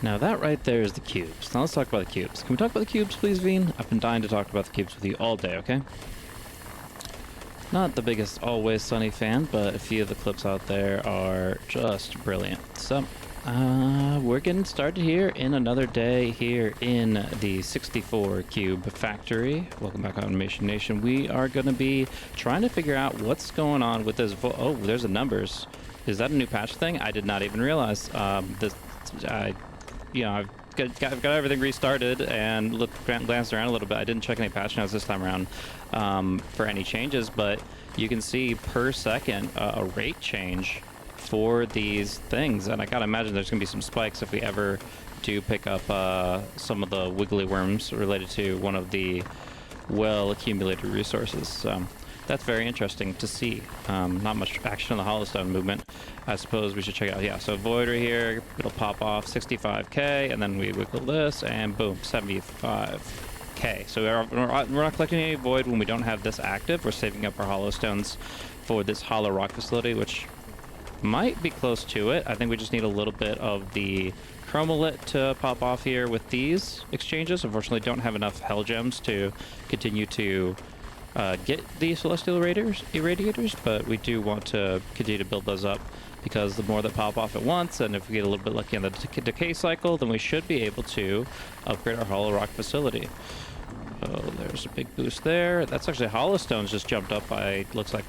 Now that right there is the cubes. Now let's talk about the cubes. Can we talk about the cubes, please, Veen? I've been dying to talk about the cubes with you all day, okay? Not the biggest Always Sunny fan, but a few of the clips out there are just brilliant. So, we're getting started here in another day here in the 64 cube factory. Welcome back, Automation Nation. We are going to be trying to figure out what's going on with this. Oh, there's the numbers. Is that a new patch thing? I did not even realize. I've got everything restarted and glanced around a little bit. I didn't check any patch notes this time around for any changes, but you can see per second a rate change for these things, and I gotta imagine there's gonna be some spikes if we ever do pick up some of the wiggly worms related to one of the well accumulated resources. So that's very interesting to see. Not much action on the Hollowstone movement. I suppose we should check it out. Yeah, so Void right here, it'll pop off 65k, and then we wiggle this, and boom, 75k. So we're not collecting any Void when we don't have this active. We're saving up our Hollowstones for this Hollow Rock facility, which might be close to it. I think we just need a little bit of the chromolit to pop off here with these exchanges. Unfortunately, don't have enough Hell Gems to continue to get the Celestial Irradiators, but we do want to continue to build those up, because the more that pop off at once, and if we get a little bit lucky on the decay cycle, then we should be able to upgrade our Hollow Rock facility. Oh, there's a big boost there. That's actually Hollowstones just jumped up by, looks like,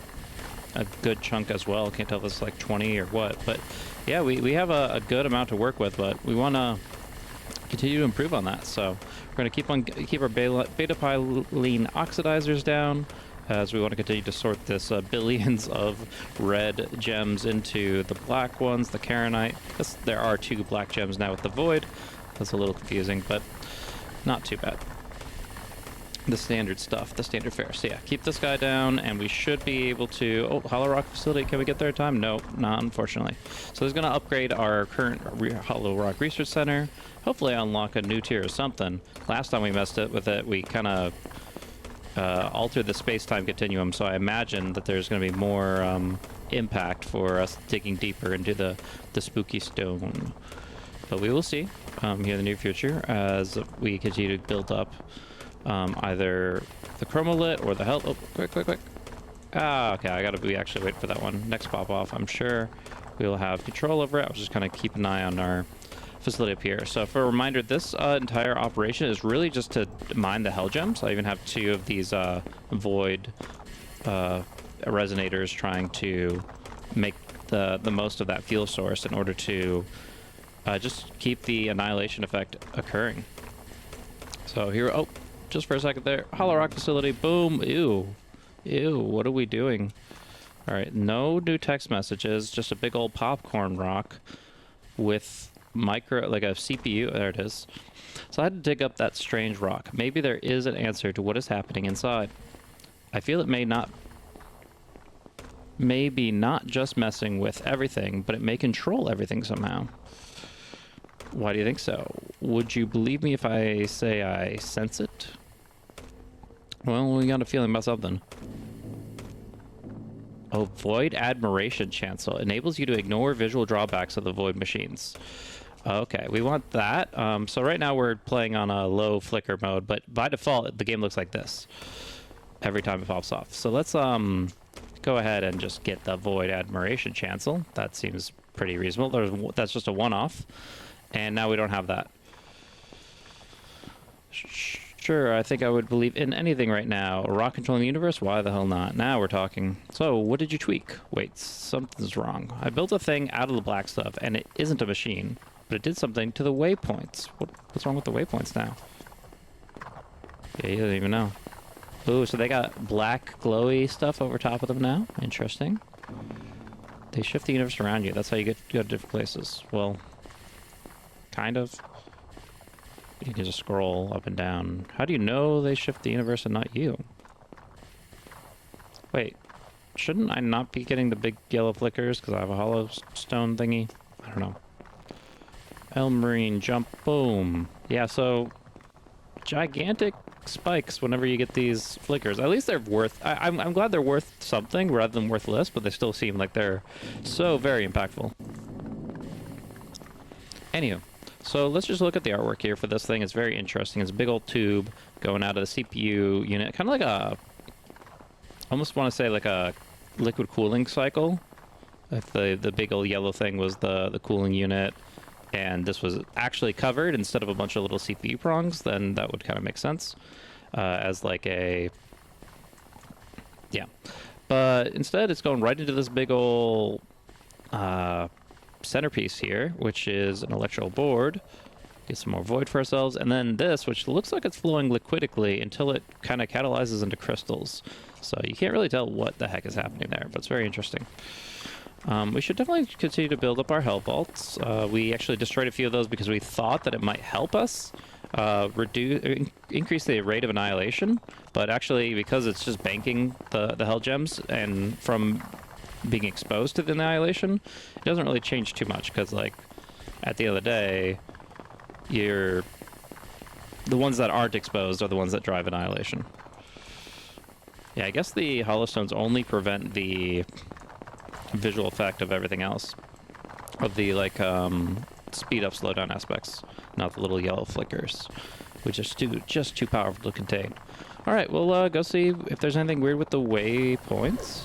a good chunk as well. Can't tell if it's like 20 or what, but yeah, we have a good amount to work with, but we want to continue to improve on that. So we're going to keep our beta pyline oxidizers down, as we want to continue to sort this billions of red gems into the black ones, the Karenite. There are 2 black gems now with the Void. That's a little confusing, but not too bad. The standard stuff, the standard fare. So yeah, keep this guy down, and we should be able to... Oh, Hollow Rock facility, can we get there in time? No, not unfortunately. So it's going to upgrade our current Hollow Rock Research Center, hopefully unlock a new tier or something. Last time we messed it with it, we kind of altered the space-time continuum, so I imagine that there's going to be more impact for us digging deeper into the spooky stone. But we will see here in the near future as we continue to build up either the chromolit or the health. Oh, quick. Ah, okay, we actually wait for that one. Next pop off, I'm sure we'll have control over it. I was just kind of keep an eye on our facility up here. So for a reminder, this entire operation is really just to mine the Hell Gems. I even have 2 of these Void resonators trying to make the most of that fuel source in order to just keep the annihilation effect occurring. So here, oh, just for a second there, Hollow Rock facility, boom, ew, what are we doing? All right, no new text messages, just a big old popcorn rock with like a CPU, there it is. So I had to dig up that strange rock. Maybe there is an answer to what is happening inside. I feel it maybe not just messing with everything, but it may control everything somehow. Why do you think so? Would you believe me if I say I sense it? Well, we got a feeling about something. Oh, Void Admiration Chancel enables you to ignore visual drawbacks of the Void machines. Okay, we want that. So right now we're playing on a low flicker mode, but by default the game looks like this every time it pops off. So let's go ahead and just get the Void Admiration Chancel. That seems pretty reasonable. That's just a one-off. And now we don't have that. Sure, I think I would believe in anything right now. A rock controlling the universe? Why the hell not? Now we're talking. So, what did you tweak? Wait, something's wrong. I built a thing out of the black stuff, and it isn't a machine, but it did something to the waypoints. What's wrong with the waypoints now? Yeah, you don't even know. Ooh, so they got black glowy stuff over top of them now? Interesting. They shift the universe around you. That's how you go to different places. Well, kind of. You can just scroll up and down. How do you know they shift the universe and not you? Wait, shouldn't I not be getting the big yellow flickers because I have a hollow stone thingy? I don't know. Elmarine jump, boom. Yeah, so gigantic spikes whenever you get these flickers. At least they're worth... I'm glad they're worth something rather than worthless, but they still seem like they're so very impactful. Anywho, So let's just look at the artwork here for this thing. It's very interesting. It's a big old tube going out of the CPU unit, kind of like a, almost want to say like a liquid cooling cycle. If the big old yellow thing was the cooling unit, and this was actually covered instead of a bunch of little CPU prongs, then that would kind of make sense as like a, yeah. But instead, it's going right into this big old centerpiece here, which is an electrical board. Get some more void for ourselves, and then this, which looks like it's flowing liquidically until it kind of catalyzes into crystals. So you can't really tell what the heck is happening there, but it's very interesting. We should definitely continue to build up our hell vaults. We actually destroyed a few of those because we thought that it might help us increase the rate of annihilation, but actually because it's just banking the hell gems and from being exposed to the annihilation, it doesn't really change too much because, like, at the end of the day, the ones that aren't exposed are the ones that drive annihilation. Yeah, I guess the hollow stones only prevent the visual effect of everything else, of the like speed up, slow down aspects, not the little yellow flickers, which is just too powerful to contain. All right, we'll go see if there's anything weird with the waypoints.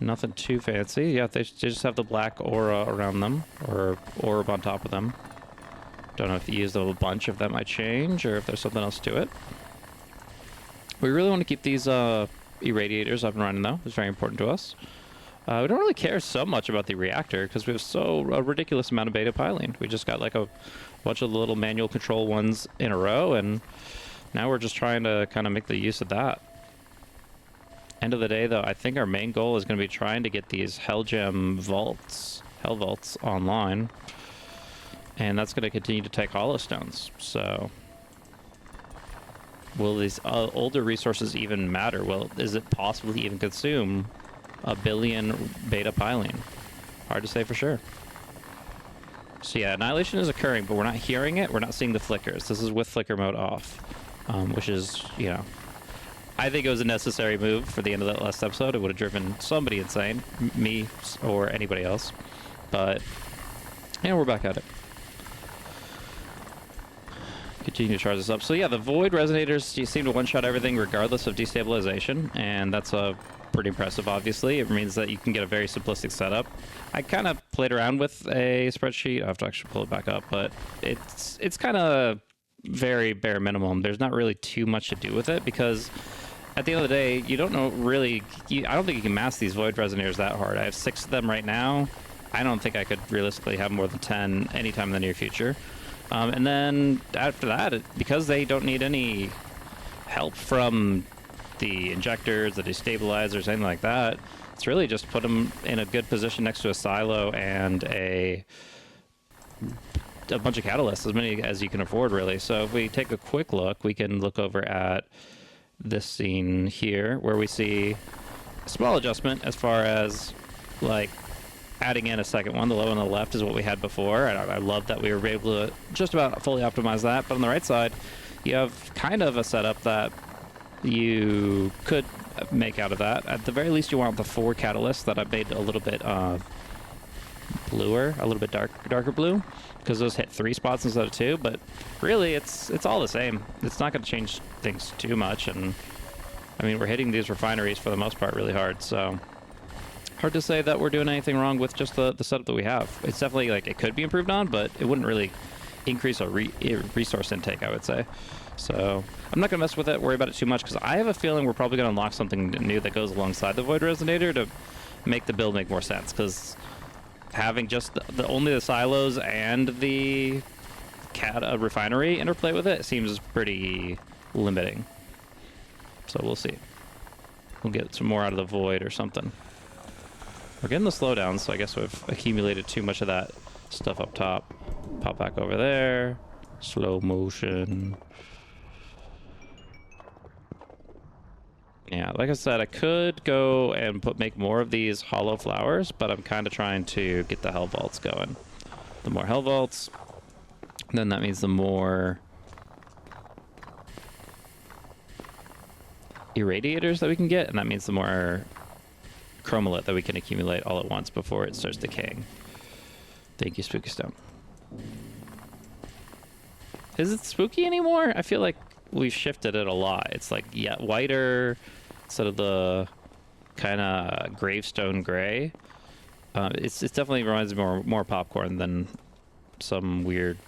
Nothing too fancy. Yeah, they just have the black aura around them, or orb on top of them. Don't know if you use a bunch if that might change, or if there's something else to it. We really want to keep these irradiators up and running, though. It's very important to us. We don't really care so much about the reactor because we have a ridiculous amount of beta piling. We just got like a bunch of little manual control ones in a row, and now we're just trying to kind of make the use of that. End of the day, though, I think our main goal is going to be trying to get these hell vaults online, and that's going to continue to take hollow stones. So will these older resources even matter? Well, is it possible to even consume 1 billion beta piling? Hard to say for sure. So yeah, annihilation is occurring, but we're not hearing it. We're not seeing the flickers. This is with flicker mode off, which is, you know, I think it was a necessary move for the end of that last episode. It would have driven somebody insane, me or anybody else. But yeah, we're back at it. Continue to charge this up. So yeah, the void resonators, you seem to one-shot everything regardless of destabilization, and that's pretty impressive, obviously. It means that you can get a very simplistic setup. I kind of played around with a spreadsheet. I have to actually pull it back up, but it's kind of very bare minimum. There's not really too much to do with it because at the end of the day, you don't know really... I don't think you can mask these void resonators that hard. I have 6 of them right now. I don't think I could realistically have more than 10 anytime in the near future. And then after that, because they don't need any help from the injectors, the destabilizers, anything like that, it's really just put them in a good position next to a silo and a bunch of catalysts, as many as you can afford, really. So if we take a quick look, we can look over at this scene here, where we see a small adjustment as far as, like, adding in a second one. The low on the left is what we had before, and I love that we were able to just about fully optimize that. But on the right side, you have kind of a setup that you could make out of that. At the very least, you want the 4 catalysts that I made a little bit bluer, a little bit darker blue, because those hit 3 spots instead of 2. But really, it's all the same. It's not going to change things too much, and I mean, we're hitting these refineries for the most part really hard, so hard to say that we're doing anything wrong with just the setup that we have. It's definitely, like, it could be improved on, but it wouldn't really increase a resource intake, I would say. So I'm not going to mess with it, worry about it too much, because I have a feeling we're probably going to unlock something new that goes alongside the Void Resonator to make the build make more sense, because having just only the silos and the refinery interplay with it seems pretty limiting. So we'll see. We'll get some more out of the Void or something. We're getting the slowdown, so I guess we've accumulated too much of that stuff up top. Pop back over there. Slow motion. Yeah, like I said, I could go and make more of these hollow flowers, but I'm kind of trying to get the hell vaults going. The more hell vaults, then that means the more irradiators that we can get, and that means the more chromalite that we can accumulate all at once before it starts decaying. Thank you, Spooky Stone. Is it spooky anymore? I feel like we've shifted it a lot. It's like, yeah, whiter instead of the kind of gravestone gray. It definitely reminds me more popcorn than some weird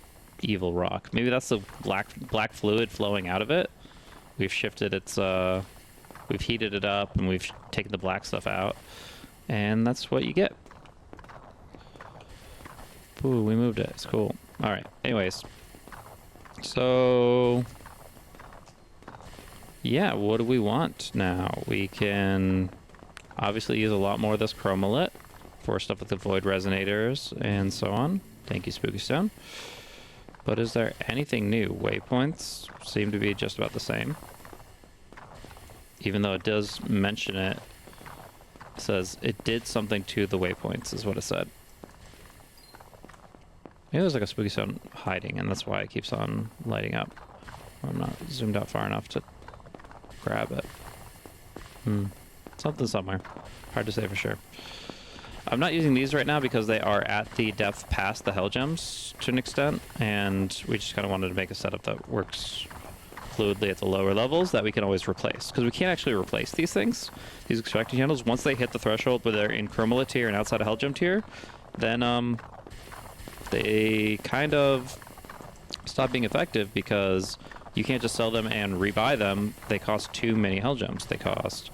evil rock. Maybe that's the black fluid flowing out of it. We've shifted its we've heated it up and we've taken the black stuff out, and that's what you get. Ooh, we moved it. It's cool. All right. Anyways, so yeah, what do we want now? We can obviously use a lot more of this chromolit for stuff with the void resonators and so on. Thank you, Spooky Stone. But is there anything new? Waypoints seem to be just about the same. Even though it does mention it, it says it did something to the waypoints, is what it said. Maybe there's like a Spooky Stone hiding, and that's why it keeps on lighting up. Or I'm not zoomed out far enough to grab it. Something somewhere. Hard to say for sure. I'm not using these right now because they are at the depth past the hell gems to an extent, and we just kind of wanted to make a setup that works fluidly at the lower levels that we can always replace, because we can't actually replace these things, these extracting channels. Once they hit the threshold where they're in chromolit tier and outside of hell gem tier, then they kind of stop being effective because you can't just sell them and rebuy them. They cost too many hell gems. They cost,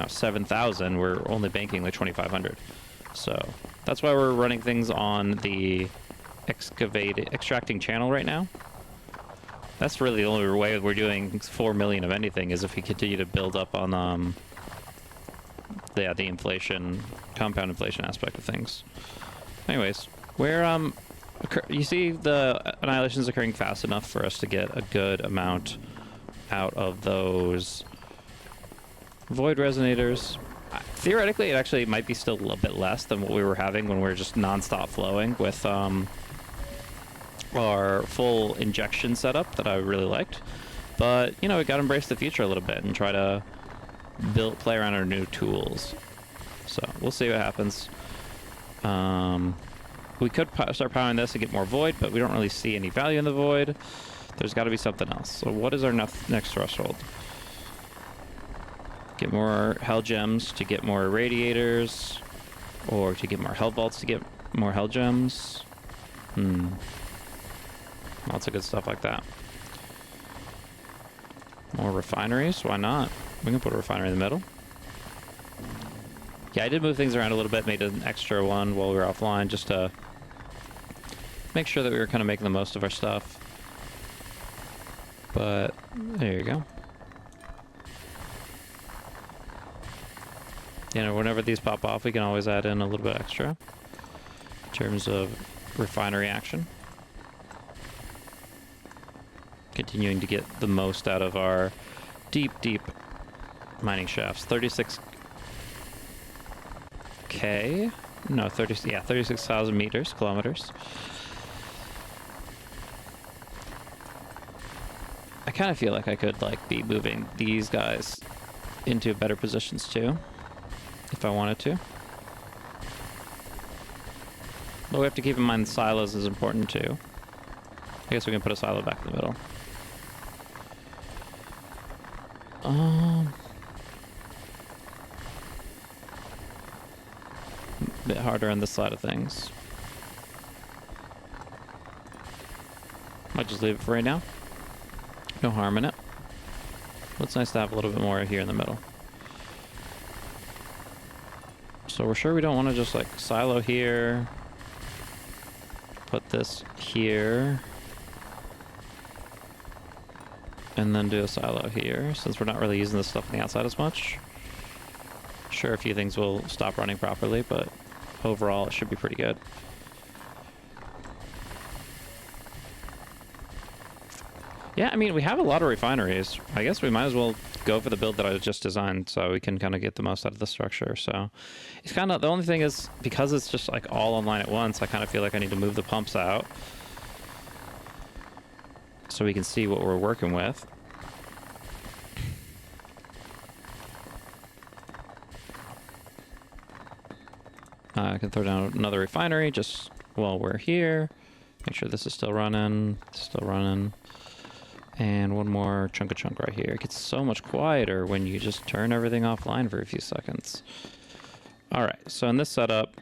7,000. We're only banking like 2,500. So that's why we're running things on the extracting channel right now. That's really the only way we're doing 4 million of anything, is if we continue to build up on the inflation, compound inflation aspect of things. Anyways, where you see the annihilations occurring fast enough for us to get a good amount out of those void resonators. Theoretically, it actually might be still a bit less than what we were having when we were just non-stop flowing with our full injection setup that I really liked. But, we got to embrace the future a little bit and try to play around our new tools. So we'll see what happens. We could start powering this and get more void, but we don't really see any value in the void. There's got to be something else. So what is our next threshold? Get more hell gems to get more radiators, or to get more hell vaults to get more hell gems. Lots of good stuff like that. More refineries, why not? We can put a refinery in the middle. Yeah, I did move things around a little bit, made an extra one while we were offline, just to make sure that we were kind of making the most of our stuff. But there you go. Whenever these pop off, we can always add in a little bit extra in terms of refinery action. Continuing to get the most out of our deep mining shafts. 36K? No, 36,000 kilometers. I kind of feel like I could be moving these guys into better positions too, if I wanted to. But we have to keep in mind silos is important too. I guess we can put a silo back in the middle. A bit harder on this side of things. Might just leave it for right now. No harm in it. But it's nice to have a little bit more here in the middle. So we're sure we don't want to just silo here. Put this here. And then do a silo here, since we're not really using this stuff on the outside as much. Sure, a few things will stop running properly, but overall it should be pretty good. Yeah, I mean, we have a lot of refineries. I guess we might as well go for the build that I just designed so we can kind of get the most out of the structure. So it's kind of, the only thing is, because it's just all online at once, I kind of feel like I need to move the pumps out so we can see what we're working with. I can throw down another refinery just while we're here. Make sure this is still running. Still running. And one more chunk of chunk right here. It gets so much quieter when you just turn everything offline for a few seconds. All right, so in this setup,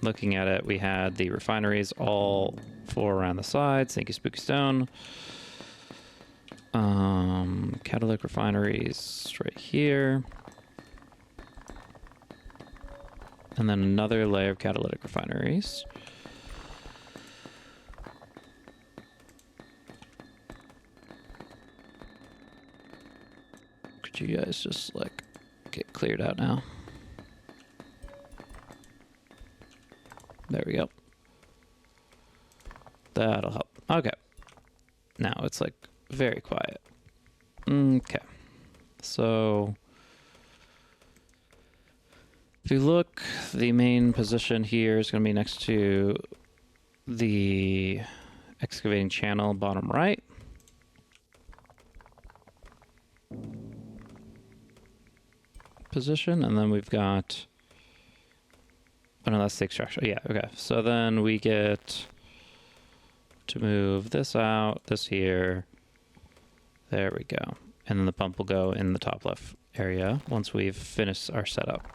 looking at it, we had the refineries all 4 around the sides. Thank you, Spooky Stone. Catalytic refineries right here. And then another layer of catalytic refineries. Could you guys just, like, get cleared out now? There we go. That'll help. Okay. Now it's, like, very quiet. Okay. So if you look, the main position here is going to be next to the excavating channel, bottom right. Position, and then we've got, oh no, that's the extraction. Yeah, okay. So then we get to move this out, this here. There we go. And then the pump will go in the top left area once we've finished our setup.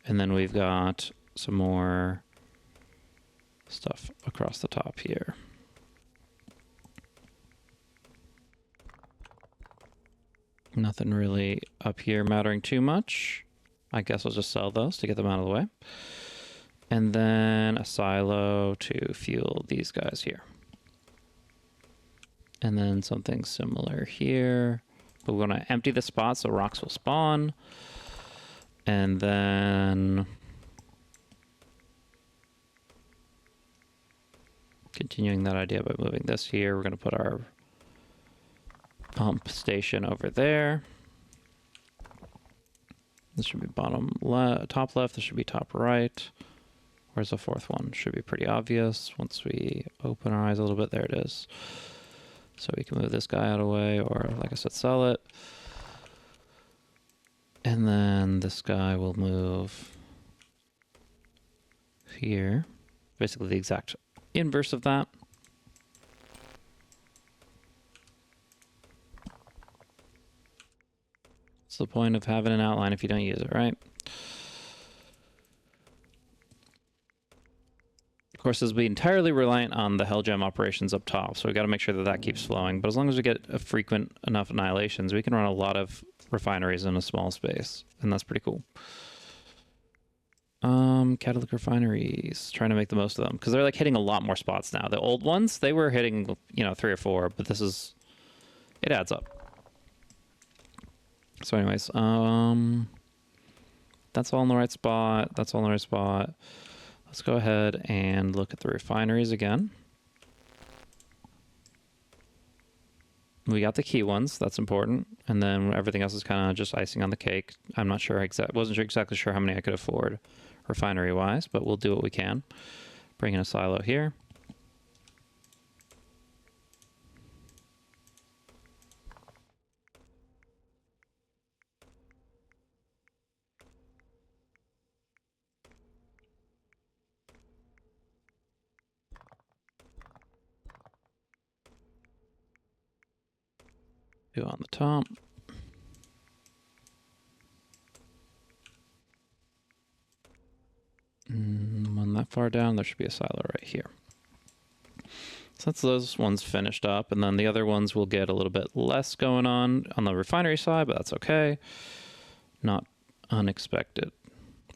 And then we've got some more stuff across the top here. Nothing really up here mattering too much. I guess I'll just sell those to get them out of the way. And then a silo to fuel these guys here. And then something similar here. But we want to empty the spot so rocks will spawn. And then continuing that idea by moving this here, we're going to put our pump station over there. This should be top left. This should be top right. Where's the fourth one? Should be pretty obvious. Once we open our eyes a little bit, there it is. So we can move this guy out of the way, or like I said, sell it. And then this guy will move here. Basically the exact inverse of that. What's the point of having an outline if you don't use it, right? Of course, this will be entirely reliant on the Hellgem operations up top, so we got to make sure that that keeps flowing. But as long as we get a frequent enough annihilations, we can run a lot of refineries in a small space, and that's pretty cool. Catalytic refineries, trying to make the most of them, because they're like hitting a lot more spots now. The old ones, they were hitting, you know, 3 or 4, but this is, it adds up. So anyways, that's all in the right spot. That's all in the right spot. Let's go ahead and look at the refineries again. We got the key ones, that's important. And then everything else is kind of just icing on the cake. I'm not sure, wasn't exactly sure how many I could afford refinery-wise, but we'll do what we can. Bring in a silo here. Do on the top. One that far down, there should be a silo right here. So that's those ones finished up, and then the other ones will get a little bit less going on the refinery side, but that's okay. Not unexpected.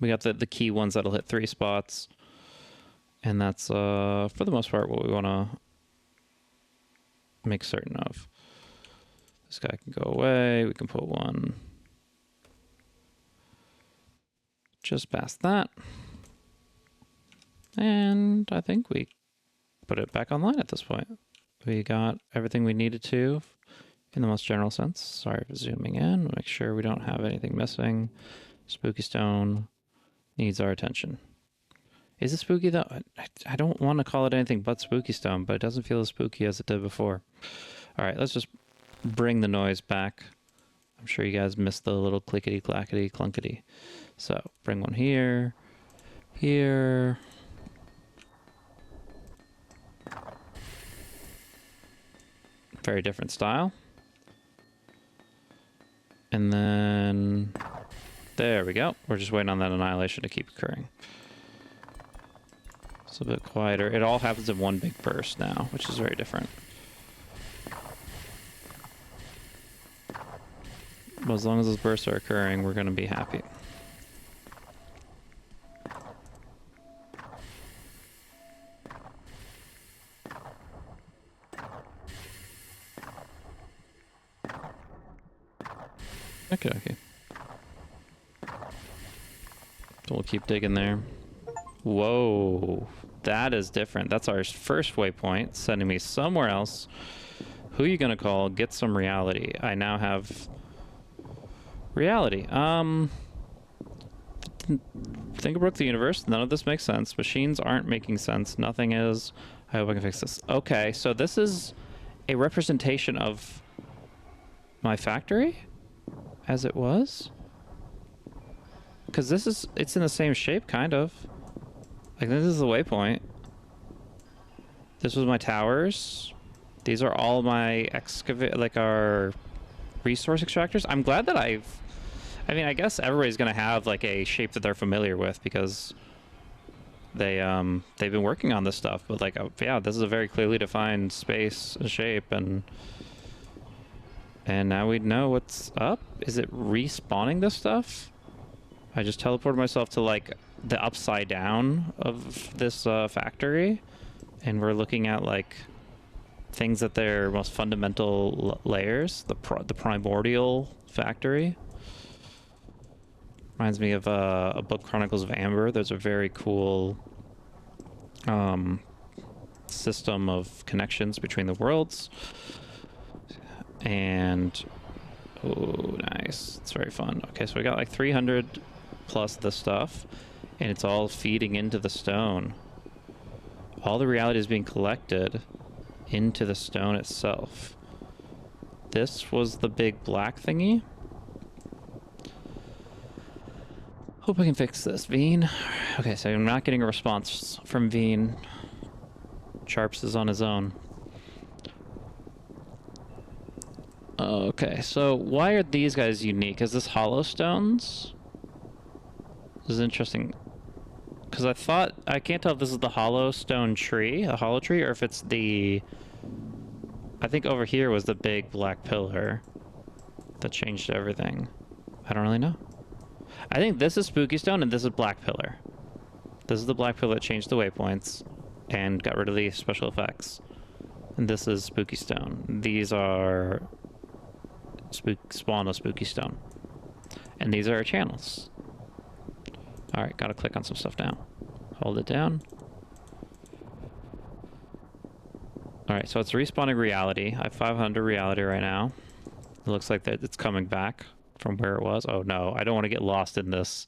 We got the key ones that'll hit 3 spots, and that's for the most part what we want to make certain of. This guy can go away. We can put one just past that. And I think we put it back online at this point. We got everything we needed to in the most general sense. Sorry for zooming in. Make sure we don't have anything missing. Spooky Stone needs our attention. Is it spooky though? I don't want to call it anything but Spooky Stone, but it doesn't feel as spooky as it did before. All right, let's just bring the noise back. I'm sure you guys missed the little clickety clackety clunkety. So bring one here, here. Very different style. And then there we go. We're just waiting on that annihilation to keep occurring. It's a bit quieter. It all happens in one big burst now, which is very different. But as long as those bursts are occurring, we're going to be happy. Okay. So we'll keep digging there. Whoa, that is different. That's our first waypoint, sending me somewhere else. Who are you gonna call? Get some reality. I now have reality. Think about the universe. None of this makes sense. Machines aren't making sense. Nothing is. I hope I can fix this. Okay, so this is a representation of my factory as it was. Because it's in the same shape, kind of. Like, this is the waypoint. This was my towers. These are all my our resource extractors. I'm glad that I mean, I guess everybody's gonna have like a shape that they're familiar with because they've been working on this stuff. But like, yeah, this is a very clearly defined space and shape, and now we know what's up. Is it respawning this stuff? I just teleported myself to like the upside down of this factory, and we're looking at like things at their most fundamental layers. The primordial factory reminds me of a book, Chronicles of Amber. There's a very cool system of connections between the worlds, and oh, nice. It's very fun. Okay, so we got like 300 plus this stuff, and it's all feeding into the stone. All the reality is being collected into the stone itself. This was the big black thingy. Hope I can fix this. Veen. Okay, so I'm not getting a response from Veen. Sharps is on his own. Okay, so why are these guys unique? Is this hollow stones? This is interesting. Because I can't tell if this is the hollow stone tree, a hollow tree, or if it's the... I think over here was the big black pillar that changed everything. I don't really know. I think this is spooky stone and this is black pillar. This is the black pillar that changed the waypoints and got rid of the special effects. And this is spooky stone. These are spawn of spooky stone. And these are our channels. Alright, gotta click on some stuff now. Hold it down. Alright, so it's respawning reality. I have 500 reality right now. It looks like that it's coming back from where it was. Oh no, I don't want to get lost in this.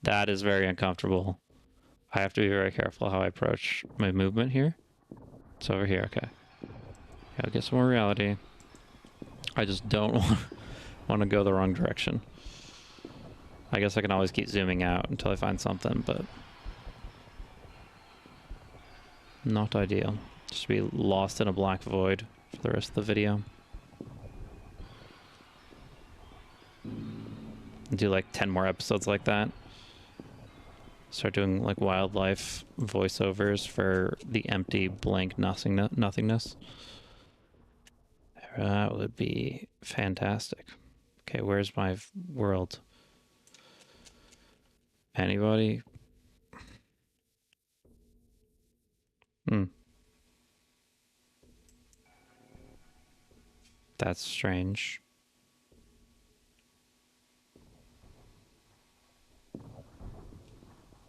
That is very uncomfortable. I have to be very careful how I approach my movement here. It's over here, okay. Gotta get some more reality. I just don't want to go the wrong direction. I guess I can always keep zooming out until I find something, but not ideal. Just be lost in a black void for the rest of the video. Do like 10 more episodes like that. Start doing like wildlife voiceovers for the empty blank nothingness. That would be fantastic. Okay, where's my world? Anybody? That's strange.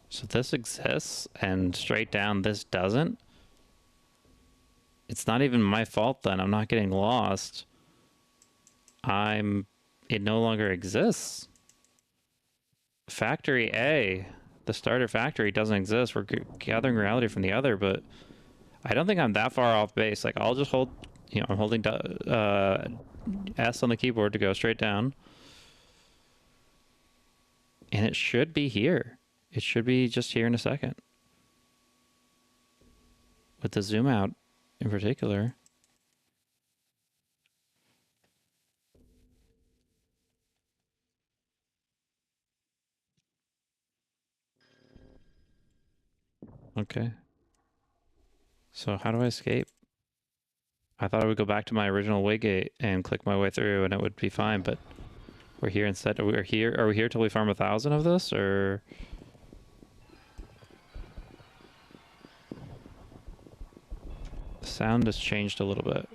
So this exists, and straight down this doesn't? It's not even my fault then. I'm not getting lost. It no longer exists. Factory A, the starter factory, doesn't exist. We're gathering reality from the other, but I don't think I'm that far off base. Like, I'll just hold, I'm holding S on the keyboard to go straight down. And it should be here. It should be just here in a second. With the zoom out in particular. Okay. So how do I escape? I thought I would go back to my original waygate and click my way through and it would be fine, but we're here instead. We're here. Are we here till we farm 1,000 of this, or? The sound has changed a little bit.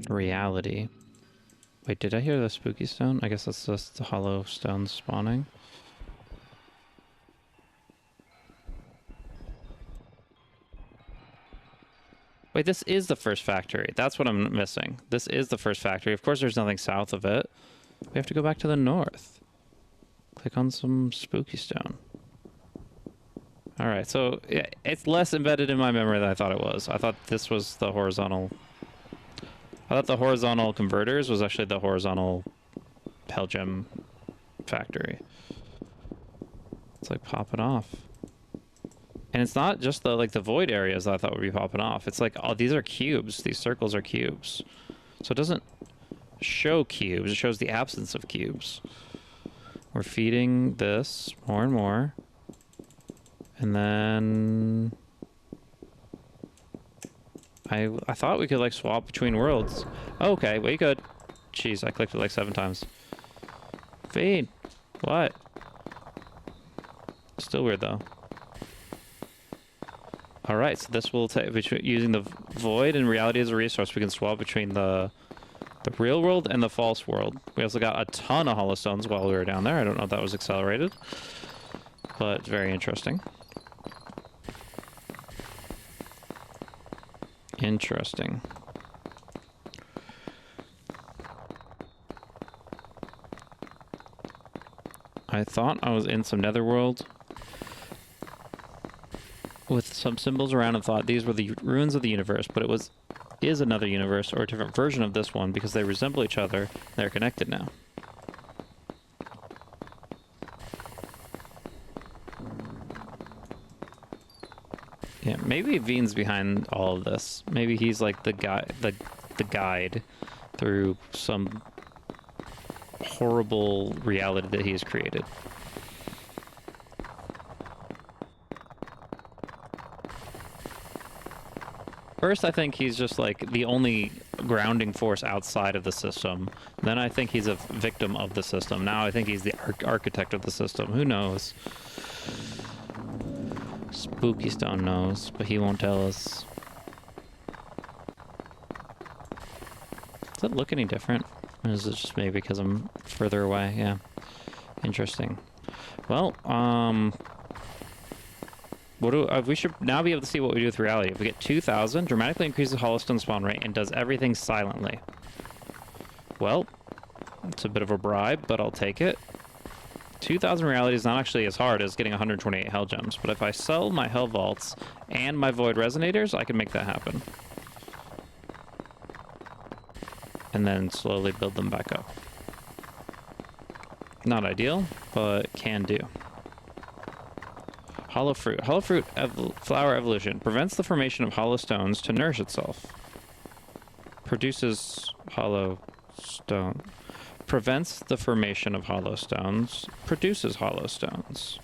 Reality. Wait, did I hear the spooky stone? I guess that's just the hollow stone spawning. Wait, this is the first factory. That's what I'm missing. This is the first factory. Of course, there's nothing south of it. We have to go back to the north. Click on some spooky stone. All right, so yeah, it's less embedded in my memory than I thought it was. I thought this was the horizontal. I thought the horizontal converters was actually the horizontal Pelgem factory. It's like popping off. And it's not just the like the void areas that I thought would be popping off. It's like, oh, these are cubes. These circles are cubes. So it doesn't show cubes. It shows the absence of cubes. We're feeding this more and more. And then I thought we could like swap between worlds. Oh, okay, we could. Jeez, I clicked it like 7 times. Feed. What? Still weird though. All right, so this will take using the void and reality as a resource. We can swap between the real world and the false world. We also got a ton of hollow stones while we were down there. I don't know if that was accelerated, but very interesting. Interesting. I thought I was in some netherworld with some symbols around and thought these were the ruins of the universe, but it is another universe or a different version of this one because they resemble each other. They're connected now. Yeah, maybe Veen's behind all of this. Maybe he's like the guy, the guide through some horrible reality that he has created. First, I think he's just like the only grounding force outside of the system. Then I think he's a victim of the system. Now I think he's the architect of the system. Who knows? Spooky Stone knows, but he won't tell us. Does it look any different? Or is it just maybe because I'm further away? Yeah. Interesting. Well, we should now be able to see what we do with reality. If we get 2,000, dramatically increases Hollowstone spawn rate and does everything silently. Well, it's a bit of a bribe, but I'll take it. 2,000 reality is not actually as hard as getting 128 hell gems, but if I sell my hell vaults and my void resonators, I can make that happen. And then slowly build them back up. Not ideal, but can do. Hollow fruit. Hollow fruit flower evolution prevents the formation of hollow stones to nourish itself. Produces hollow stone. Prevents the formation of hollow stones. Produces hollow stones.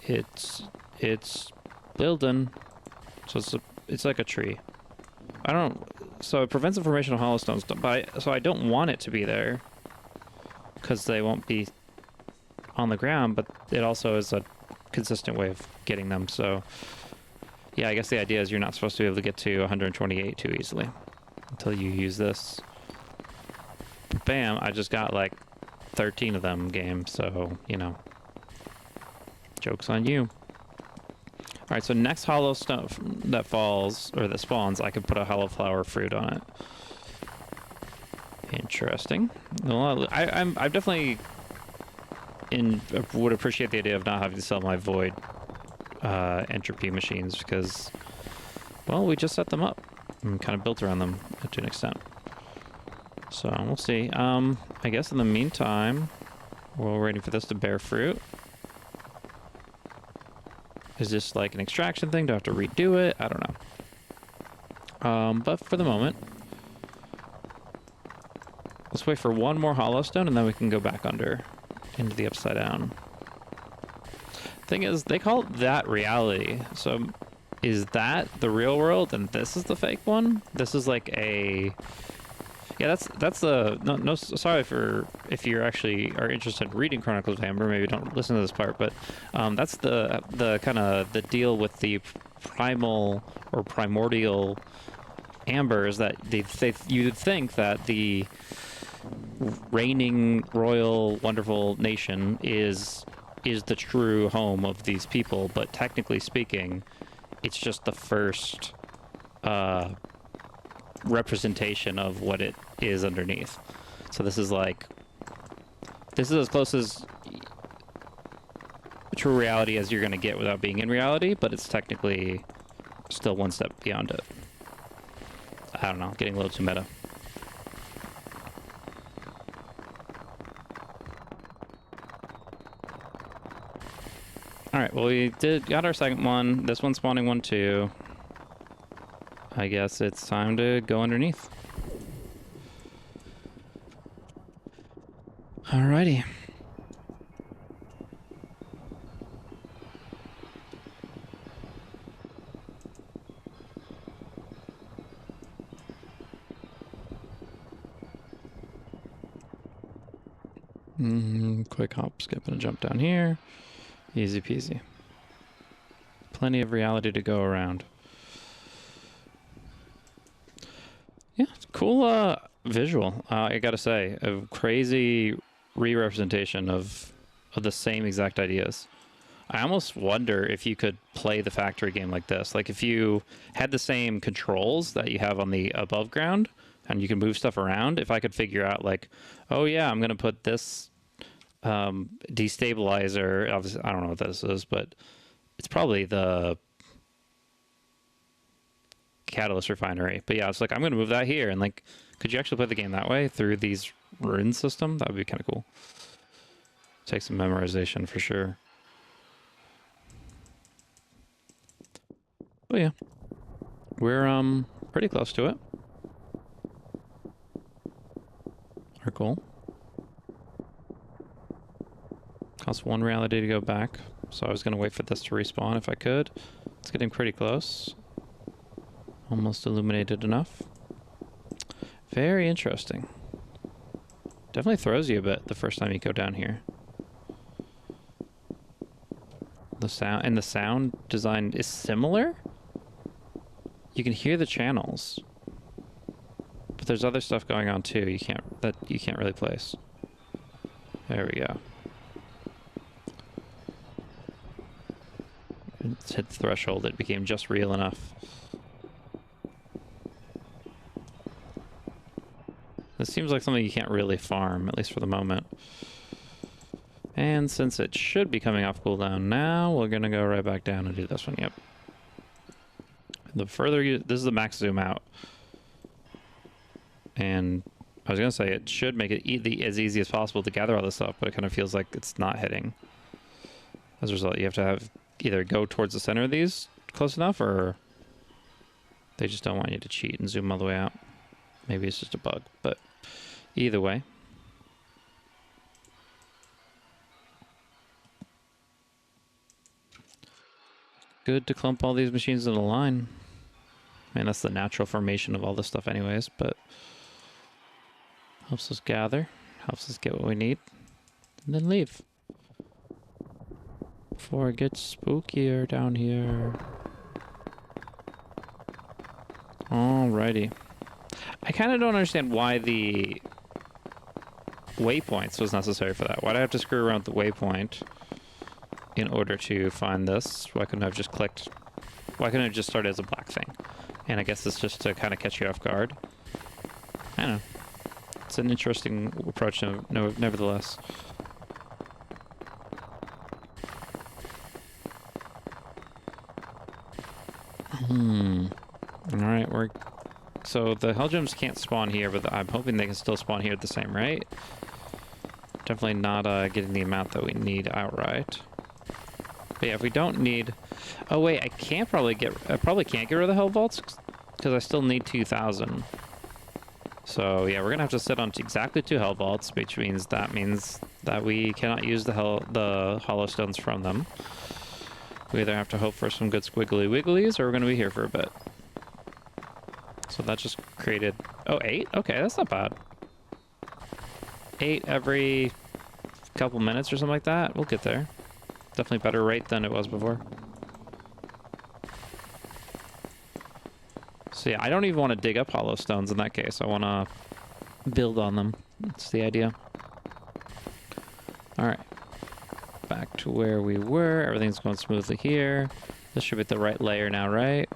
It's building. So it's like a tree. So it prevents the formation of hollow stones, so I don't want it to be there because they won't be on the ground, but it also is a consistent way of getting them. So yeah, I guess the idea is you're not supposed to be able to get to 128 too easily until you use this. Bam, I just got like 13 of them game, so, you know, joke's on you. All right, so next hollow stone that falls, or that spawns, I can put a hollow flower fruit on it. Interesting. Well, I'm definitely would appreciate the idea of not having to sell my void entropy machines because, well, we just set them up and kind of built around them to an extent. So we'll see. I guess in the meantime, while we're waiting for this to bear fruit, is this like an extraction thing? Do I have to redo it? I don't know. But for the moment, let's wait for one more hollow stone and then we can go back under into the upside down. Thing is, they call that reality. So is that the real world and this is the fake one? This is like a... Yeah, that's the... No, sorry for if you actually are interested in reading Chronicles of Amber, maybe don't listen to this part, but that's the kind of the deal with the primal or primordial ambers that you'd think that the reigning royal wonderful nation is the true home of these people, but technically speaking, it's just the first representation of what it is underneath. So this is as close as true reality as you're going to get without being in reality, but it's technically still one step beyond it. I don't know, getting a little too meta. Alright, well we got our second one. This one's spawning one too. I guess it's time to go underneath. Alrighty. Quick hop, skip, and a jump down here. Easy peasy. Plenty of reality to go around. Yeah, cool visual. I gotta say, a crazy re-representation of the same exact ideas. I almost wonder if you could play the factory game like this. Like if you had the same controls that you have on the above ground and you can move stuff around, if I could figure out like, oh yeah, I'm gonna put this destabilizer, obviously I don't know what this is, but it's probably the catalyst refinery. But yeah, it's like I'm gonna move that here, and like, could you actually play the game that way through these ruin system? That would be kind of cool. Take some memorization for sure. But yeah, we're pretty close to it. Our goal. Costs one reality to go back, so I was gonna wait for this to respawn if I could. It's getting pretty close. Almost illuminated enough. Very interesting. Definitely throws you a bit the first time you go down here. The sound design is similar. You can hear the channels, but there's other stuff going on too. You can't really place. There we go. It's hit the threshold. It became just real enough. This seems like something you can't really farm, at least for the moment. And since it should be coming off cooldown now, we're gonna go right back down and do this one. Yep. The further you... This is the max zoom out. And I was gonna say it should make it as easy as possible to gather all this stuff, but it kind of feels like it's not hitting. As a result, you have to have either go towards the center of these close enough, or they just don't want you to cheat and zoom all the way out. Maybe it's just a bug, but either way. Good to clump all these machines in a line. I mean, that's the natural formation of all this stuff anyways, but helps us gather, helps us get what we need, and then leave. Before it gets spookier down here. Alrighty. I kind of don't understand why the waypoints was necessary for that. Why'd I have to screw around with the waypoint in order to find this? Why couldn't I have just clicked? Why couldn't it just start as a black thing? And I guess it's just to kind of catch you off guard. I don't know. It's an interesting approach, nevertheless. Alright, we're So the hell gems can't spawn here, but I'm hoping they can still spawn here at the same rate. Definitely not getting the amount that we need outright. But yeah, if we don't need... Oh wait, I probably can't get rid of the hell vaults because I still need 2,000. So yeah, we're gonna have to sit on exactly 2 hell vaults, which means that we cannot use the hollow stones from them. We either have to hope for some good squiggly wigglies, or we're gonna be here for a bit. So that just created... Oh, 8? Okay, that's not bad. 8 every couple minutes or something like that. We'll get there. Definitely better rate than it was before. So yeah, I don't even want to dig up hollow stones in that case. I want to build on them. That's the idea. All right. Back to where we were. Everything's going smoothly here. This should be the right layer now, right?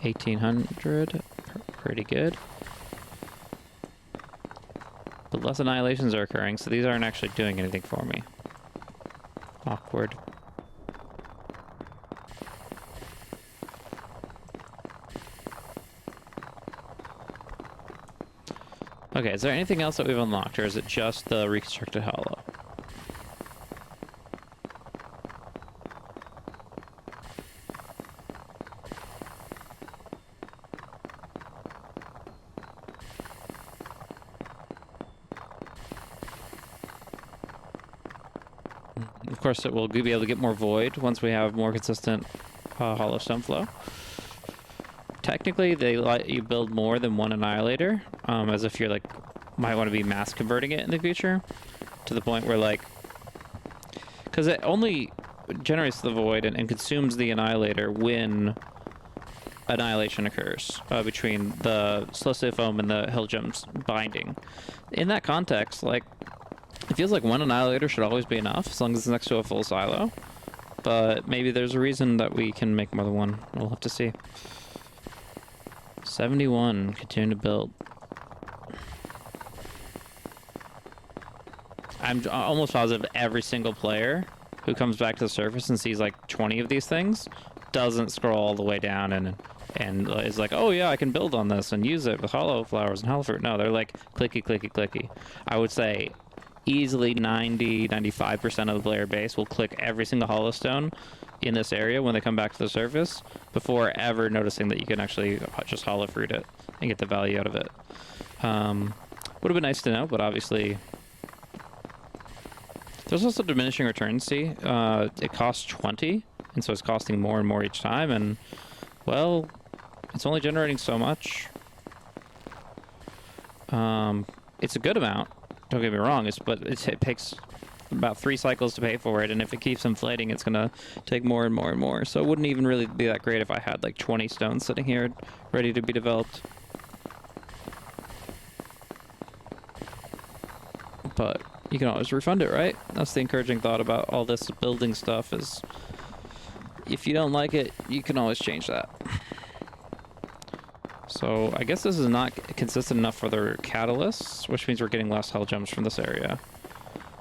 1800. Pretty good. But less annihilations are occurring, so these aren't actually doing anything for me. Awkward. Okay, is there anything else that we've unlocked, or is it just the reconstructed hollow? Of course, it will be able to get more void once we have more consistent hollow stone flow. Technically, they let you build more than one annihilator, as if you're like might want to be mass converting it in the future, to the point where like, because it only generates the void and consumes the annihilator when annihilation occurs between the slow save foam and the hill gems binding. In that context, like, it feels like one annihilator should always be enough as long as it's next to a full silo. But maybe there's a reason that we can make more than one. We'll have to see. 71, continue to build. I'm almost positive every single player who comes back to the surface and sees like 20 of these things doesn't scroll all the way down and is like, oh yeah, I can build on this and use it with hollow flowers and hollow fruit. No, they're like clicky, clicky, clicky. I would say easily 95% of the player base will click every single hollow stone in this area when they come back to the surface before ever noticing that you can actually just hollow fruit it and get the value out of it. Would have been nice to know, but obviously there's also diminishing returns. See, it costs 20, and so it's costing more and more each time, and well, it's only generating so much. It's a good amount, don't get me wrong, but it takes about 3 cycles to pay for it, and if it keeps inflating, it's gonna take more and more and more. So it wouldn't even really be that great if I had like 20 stones sitting here ready to be developed. But you can always refund it, right? That's the encouraging thought about all this building stuff, is if you don't like it, you can always change that. So I guess this is not consistent enough for their catalysts, which means we're getting less hell gems from this area.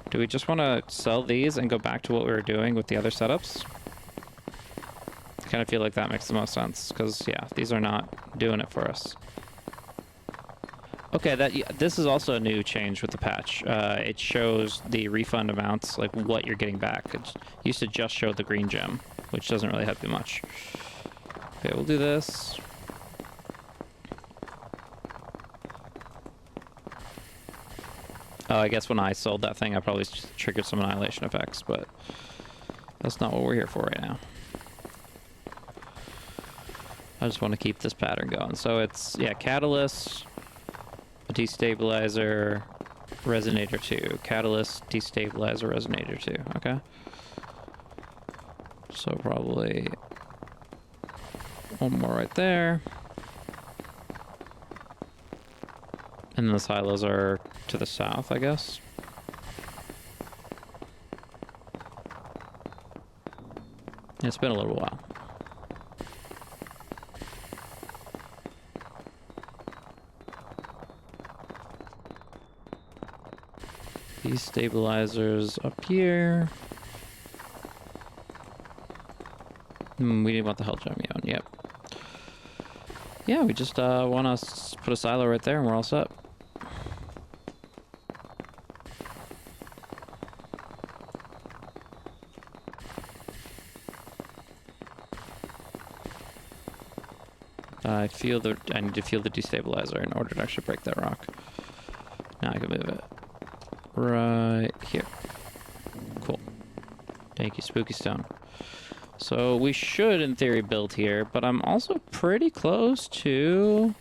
Do we just want to sell these and go back to what we were doing with the other setups? I kind of feel like that makes the most sense, because yeah, these are not doing it for us. Okay, this is also a new change with the patch. It shows the refund amounts, like what you're getting back. It used to just show the green gem, which doesn't really help you much. Okay, we'll do this. I guess when I sold that thing, I probably triggered some annihilation effects, but that's not what we're here for right now. I just want to keep this pattern going. So it's, yeah, catalyst, destabilizer, resonator 2. Catalyst, destabilizer, resonator 2. Okay. So probably one more right there. And then the silos are to the south, I guess. It's been a little while. These stabilizers up here. We didn't want the hell gem on. Yep. Yeah, we just want to put a silo right there and we're all set. I need to feel the destabilizer in order to actually break that rock. Now I can move it. Right here. Cool. Thank you, Spooky Stone. So we should, in theory, build here, but I'm also pretty close to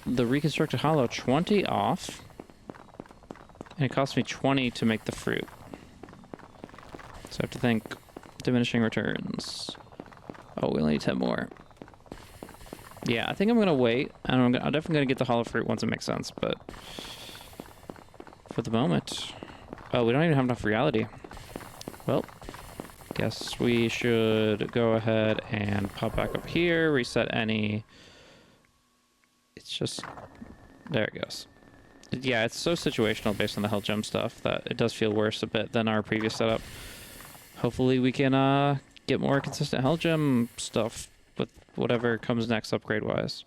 the reconstructed hollow. 20 off. And it cost me 20 to make the fruit. So I have to think diminishing returns. Oh, we only need 10 more. Yeah, I think I'm going to wait. And I'm definitely going to get the hollow fruit once it makes sense, but for the moment... Oh, we don't even have enough reality. Well, guess we should go ahead and pop back up here, reset any... It's just... There it goes. Yeah, it's so situational based on the hell gem stuff that it does feel worse a bit than our previous setup. Hopefully we can get more consistent hell gem stuff with whatever comes next upgrade-wise.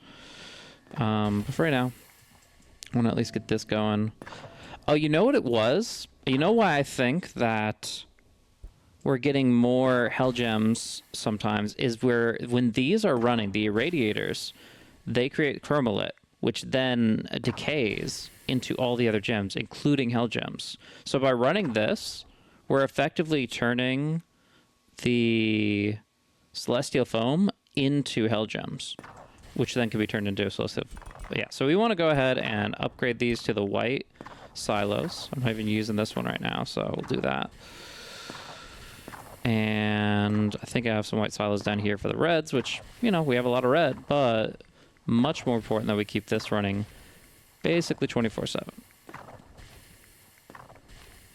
But for right now, I want to at least get this going. Oh, you know what it was? You know why I think that we're getting more hell gems sometimes is when these are running, the irradiators, they create chromolit, which then decays into all the other gems, including hell gems. So by running this, we're effectively turning the celestial foam into hell gems, which then can be turned into a celestial. Yeah, so we want to go ahead and upgrade these to the white silos. I'm not even using this one right now, so we'll do that. And I think I have some white silos down here for the reds, which, you know, we have a lot of red, but much more important that we keep this running basically 24/7.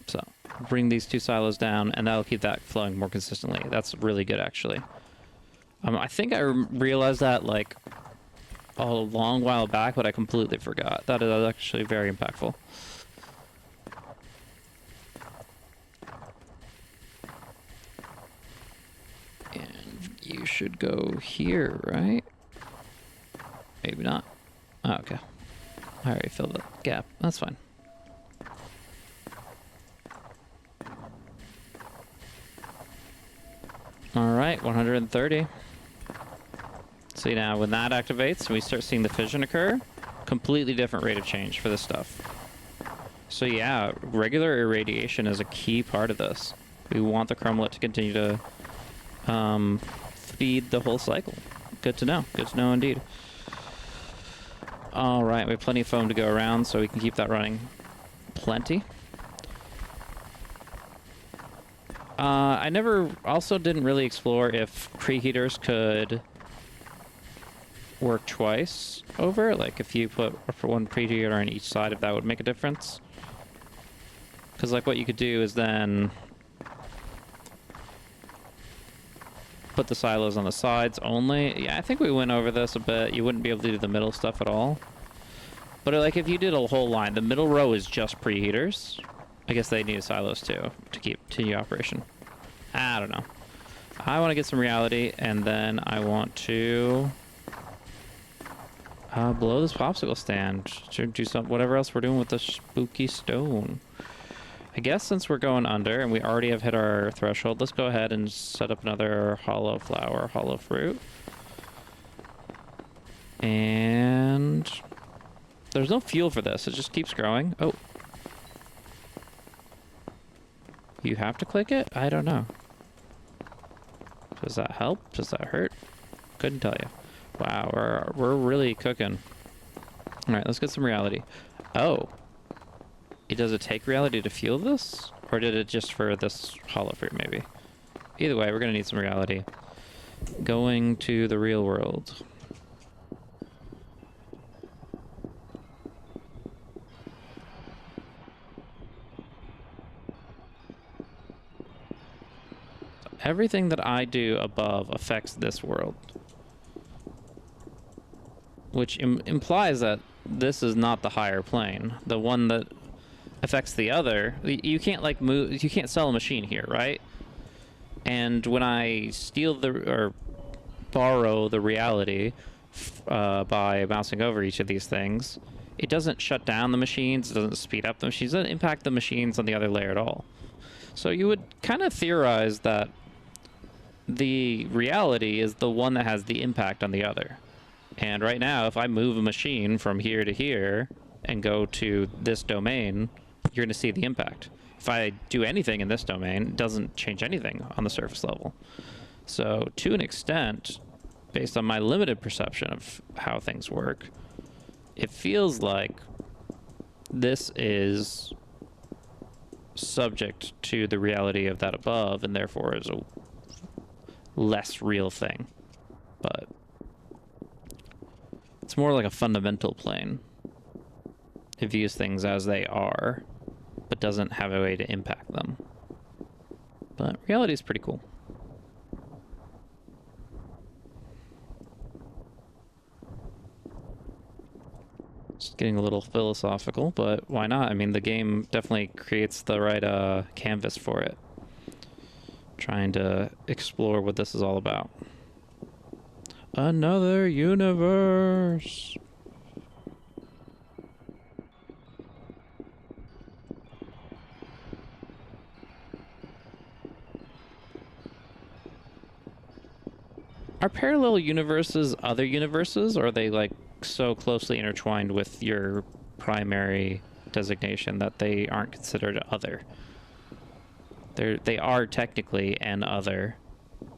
So bring these two silos down, and that'll keep that flowing more consistently. That's really good, actually. I think I realized that like a long while back, but I completely forgot. That is actually very impactful. And you should go here, right? Maybe not. Oh, okay. I already filled the gap. That's fine. All right, 130. See now, when that activates and we start seeing the fission occur, completely different rate of change for this stuff. So yeah, regular irradiation is a key part of this. We want the chromolit to continue to feed the whole cycle. Good to know. Good to know indeed. All right, we have plenty of foam to go around, so we can keep that running. Plenty. I also didn't really explore if preheaters could work twice over. Like if you put one preheater on each side, if that would make a difference. Because like what you could do is then put the silos on the sides only. Yeah, I think we went over this a bit. You wouldn't be able to do the middle stuff at all. But like if you did a whole line, the middle row is just preheaters. I guess they need silos too to continue operation. I don't know. I want to get some reality, and then I want to blow this popsicle stand to do whatever else we're doing with the spooky stone. I guess since we're going under and we already have hit our threshold, let's go ahead and set up another hollow flower, hollow fruit. And there's no fuel for this. It just keeps growing. Oh. You have to click it? I don't know. Does that help? Does that hurt? Couldn't tell you. Wow, we're really cooking. All right, let's get some reality. Oh. Does it take reality to fuel this? Or did it just for this hollow fruit, maybe? Either way, we're going to need some reality. Going to the real world. Everything that I do above affects this world. Which implies that this is not the higher plane. The one that affects the other. You can't like move, you can't sell a machine here, right? And when I steal or borrow the reality by mousing over each of these things, it doesn't shut down the machines, it doesn't speed up the machines, it doesn't impact the machines on the other layer at all. So you would kind of theorize that the reality is the one that has the impact on the other. And right now, if I move a machine from here to here and go to this domain, you're going to see the impact. If I do anything in this domain, it doesn't change anything on the surface level. So to an extent, based on my limited perception of how things work, it feels like this is subject to the reality of that above, and therefore is a less real thing. But it's more like a fundamental plane. It views things as they are, but doesn't have a way to impact them. But reality is pretty cool. Just getting a little philosophical, but why not? I mean, the game definitely creates the right canvas for it. Trying to explore what this is all about. Another universe. Are parallel universes other universes, or are they like so closely intertwined with your primary designation that they aren't considered other? They are technically an other,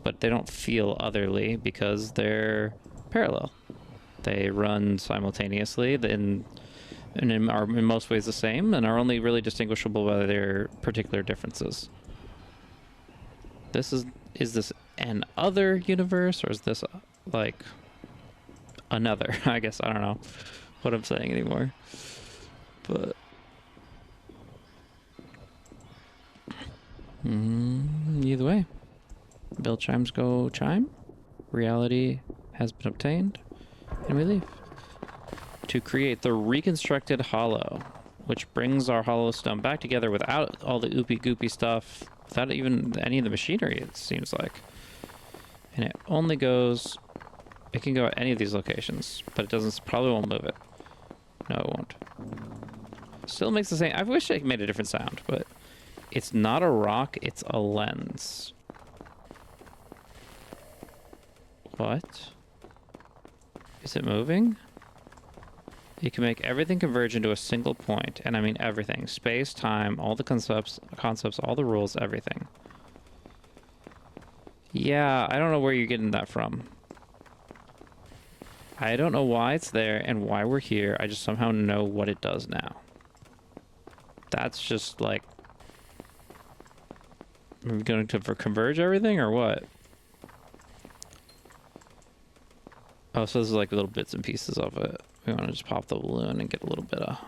but they don't feel otherly because they're parallel. They run simultaneously and are in most ways the same, and are only really distinguishable by their particular differences. Is this an other universe, or is this like another? I guess I don't know what I'm saying anymore. But either way, bell chimes go chime. Reality has been obtained, and we leave to create the reconstructed hollow, which brings our hollow stone back together without all the oopy goopy stuff, without even any of the machinery, it seems like. And it only goes, it can go at any of these locations, but it probably won't move it. No, it won't. Still makes the same, I wish it made a different sound, but it's not a rock, it's a lens. What? Is it moving? You can make everything converge into a single point, and I mean everything. Space, time, all the concepts, all the rules, everything. Yeah, I don't know where you're getting that from. I don't know why it's there and why we're here. I just somehow know what it does now. That's just like... Are we going to converge everything or what? Oh, so this is like little bits and pieces of it. We want to just pop the balloon and get a little bit of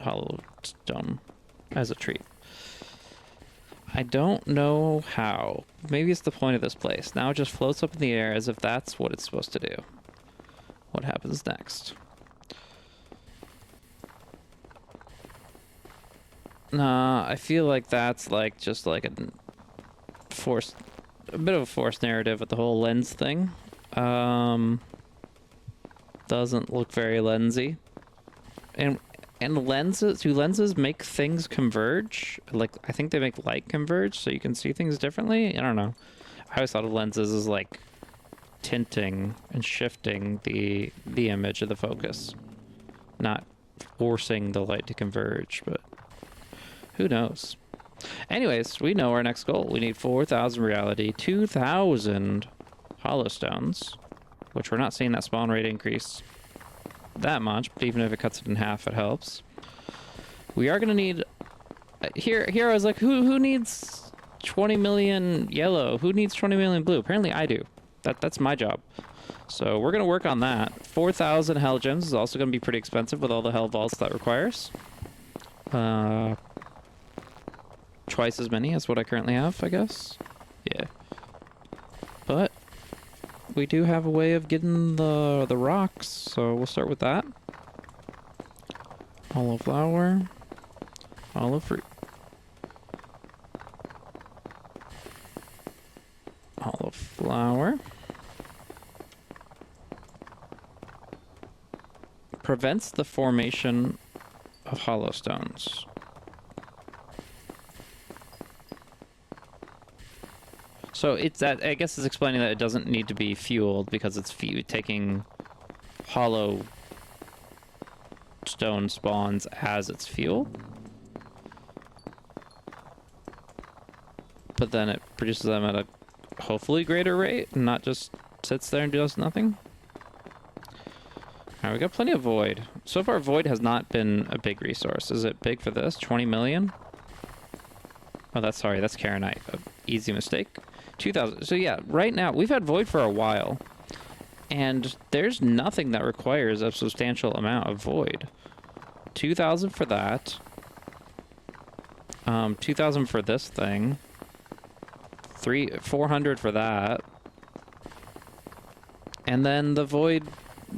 hollow stone as a treat. I don't know how. Maybe it's the point of this place. Now it just floats up in the air as if that's what it's supposed to do. What happens next? Nah, I feel like that's like just like a bit of a forced narrative with the whole lens thing. Doesn't look very lensy. And lenses, do lenses make things converge? Like, I think they make light converge so you can see things differently? I don't know. I always thought of lenses as like tinting and shifting the image of the focus, not forcing the light to converge, but who knows? Anyways, we know our next goal. We need 4,000 reality, 2,000 hollow stones, which we're not seeing that spawn rate increase that much, but even if it cuts it in half, it helps. We are gonna need... Here I was like, who needs 20 million yellow? Who needs 20 million blue? Apparently I do. That's my job. So we're gonna work on that. 4,000 hell gems is also gonna be pretty expensive with all the hell vaults that requires. Twice as many as what I currently have, I guess. Yeah. But we do have a way of getting the rocks, so we'll start with that. Hollow flower, hollow fruit, hollow flower, prevents the formation of hollow stones. So it's that, I guess it's explaining that it doesn't need to be fueled because it's taking hollow stone spawns as its fuel. But then it produces them at a hopefully greater rate and not just sits there and does nothing. Alright, we got plenty of void. So far, void has not been a big resource. Is it big for this? 20 million? Oh, that's Karenite. Easy mistake. 2,000. So yeah, right now, we've had void for a while. And there's nothing that requires a substantial amount of void. 2,000 for that. 2,000 for this thing. 400 for that. And then the void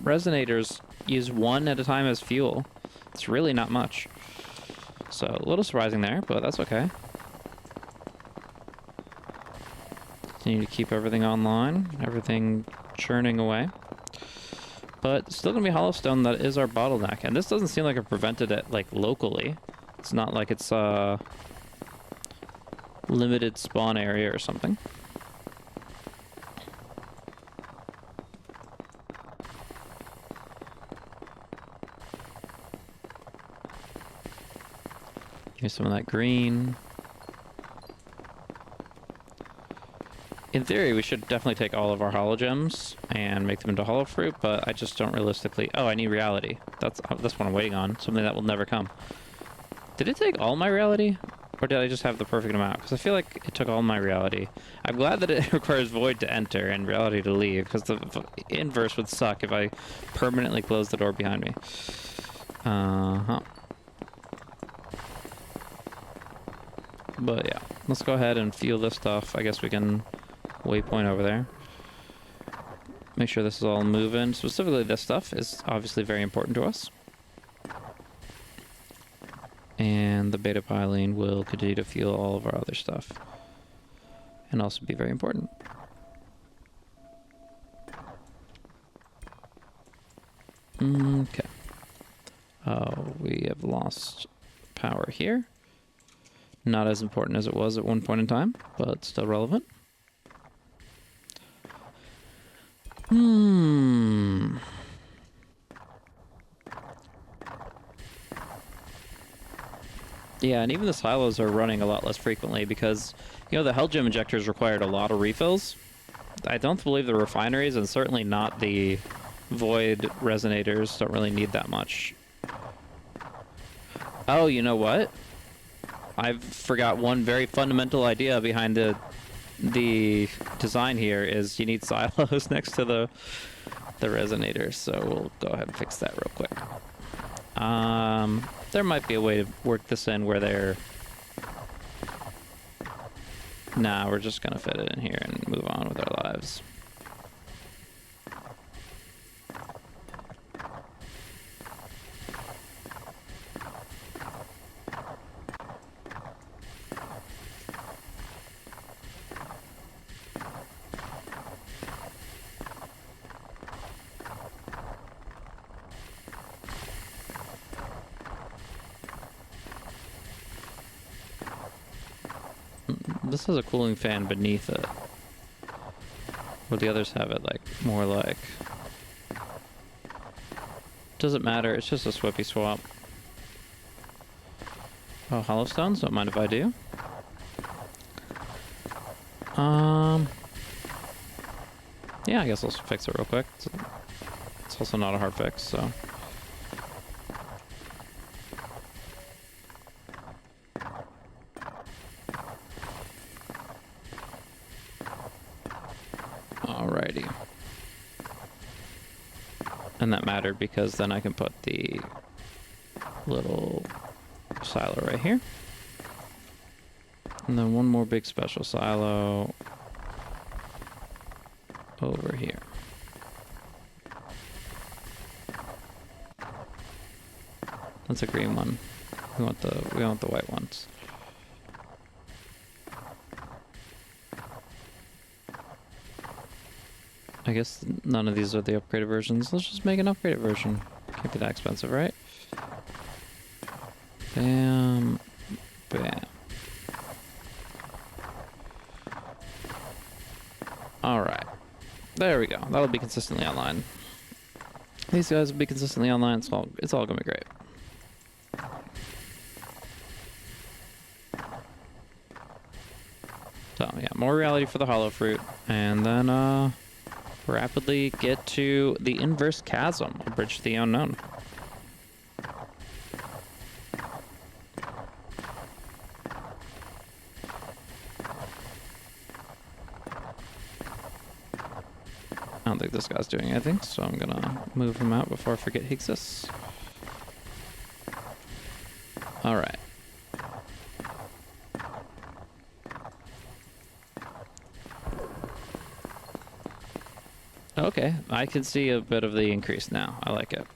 resonators use one at a time as fuel. It's really not much. So a little surprising there, but that's okay. Continue to keep everything online, everything churning away. But still gonna be hollowstone that is our bottleneck. And this doesn't seem like it prevented it like locally. It's not like it's a limited spawn area or something. Give me some of that green. In theory, we should definitely take all of our hollow gems and make them into hollow fruit, but I just don't realistically... Oh, I need reality. That's what I'm waiting on. Something that will never come. Did it take all my reality? Or did I just have the perfect amount? Because I feel like it took all my reality. I'm glad that it requires void to enter and reality to leave, because the inverse would suck if I permanently closed the door behind me. But yeah, let's go ahead and fuel this stuff. I guess we can waypoint over there. Make sure this is all moving. Specifically, this stuff is obviously very important to us. And the beta pilene will continue to fuel all of our other stuff. And also be very important. Okay. We have lost power here. Not as important as it was at one point in time, but still relevant. Yeah, and even the silos are running a lot less frequently because, you know, the hell gem injectors required a lot of refills. I don't believe the refineries, and certainly not the void resonators, don't really need that much. Oh, you know what? I forgot one very fundamental idea behind the design here is you need silos next to the resonators, so we'll go ahead and fix that real quick. There might be a way to work this in where they're... Nah, we're just gonna fit it in here and move on with our lives. This has a cooling fan beneath it. Where the others have it, like, more like... Doesn't matter, it's just a swippy swap. Oh, hollowstones? Don't mind if I do. Yeah, I guess I'll fix it real quick. It's also not a hard fix, so... Alrighty. And that mattered because then I can put the little silo right here. And then one more big special silo over here. That's a green one. We want the white ones. I guess none of these are the upgraded versions. Let's just make an upgraded version. Can't be that expensive, right? Bam. Bam. Alright. There we go. That'll be consistently online. These guys will be consistently online. It's all gonna be great. So yeah, more reality for the hollow fruit, and then rapidly get to the inverse chasm, a bridge to the unknown. I don't think this guy's doing anything, so I'm gonna move him out before I forget he exists. Alright. Okay, I can see a bit of the increase now. I like it.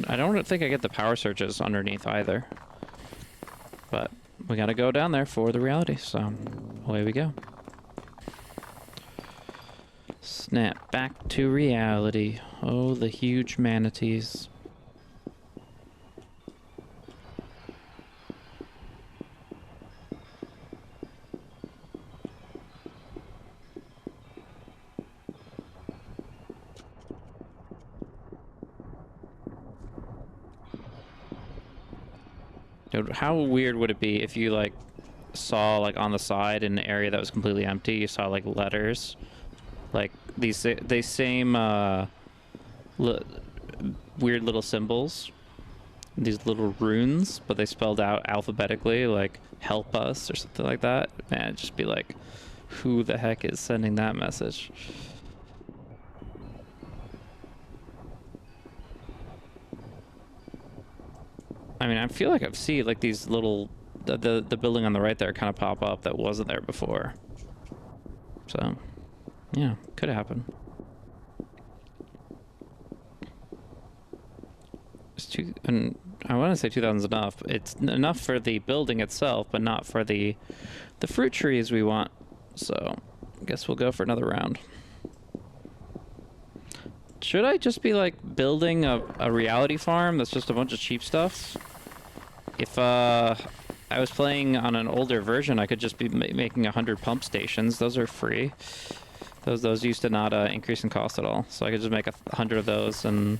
I don't think I get the power surges underneath either. But we gotta go down there for the reality, so away we go. Snap back to reality. Oh, the huge manatees. Dude, how weird would it be if you like saw like on the side in an area that was completely empty, you saw like letters, like these same weird little symbols, these little runes, but they spelled out alphabetically, like help us or something like that. Man, it'd just be like, who the heck is sending that message? I mean, I feel like I've seen like these little the building on the right there kind of pop up that wasn't there before. So, yeah, could happen. And I want to say 2,000 is enough. It's enough for the building itself, but not for the fruit trees we want. So, I guess we'll go for another round. Should I just be like building a reality farm that's just a bunch of cheap stuff? If I was playing on an older version, I could just be making 100 pump stations. Those are free. Those used to not increase in cost at all. So I could just make 100 of those and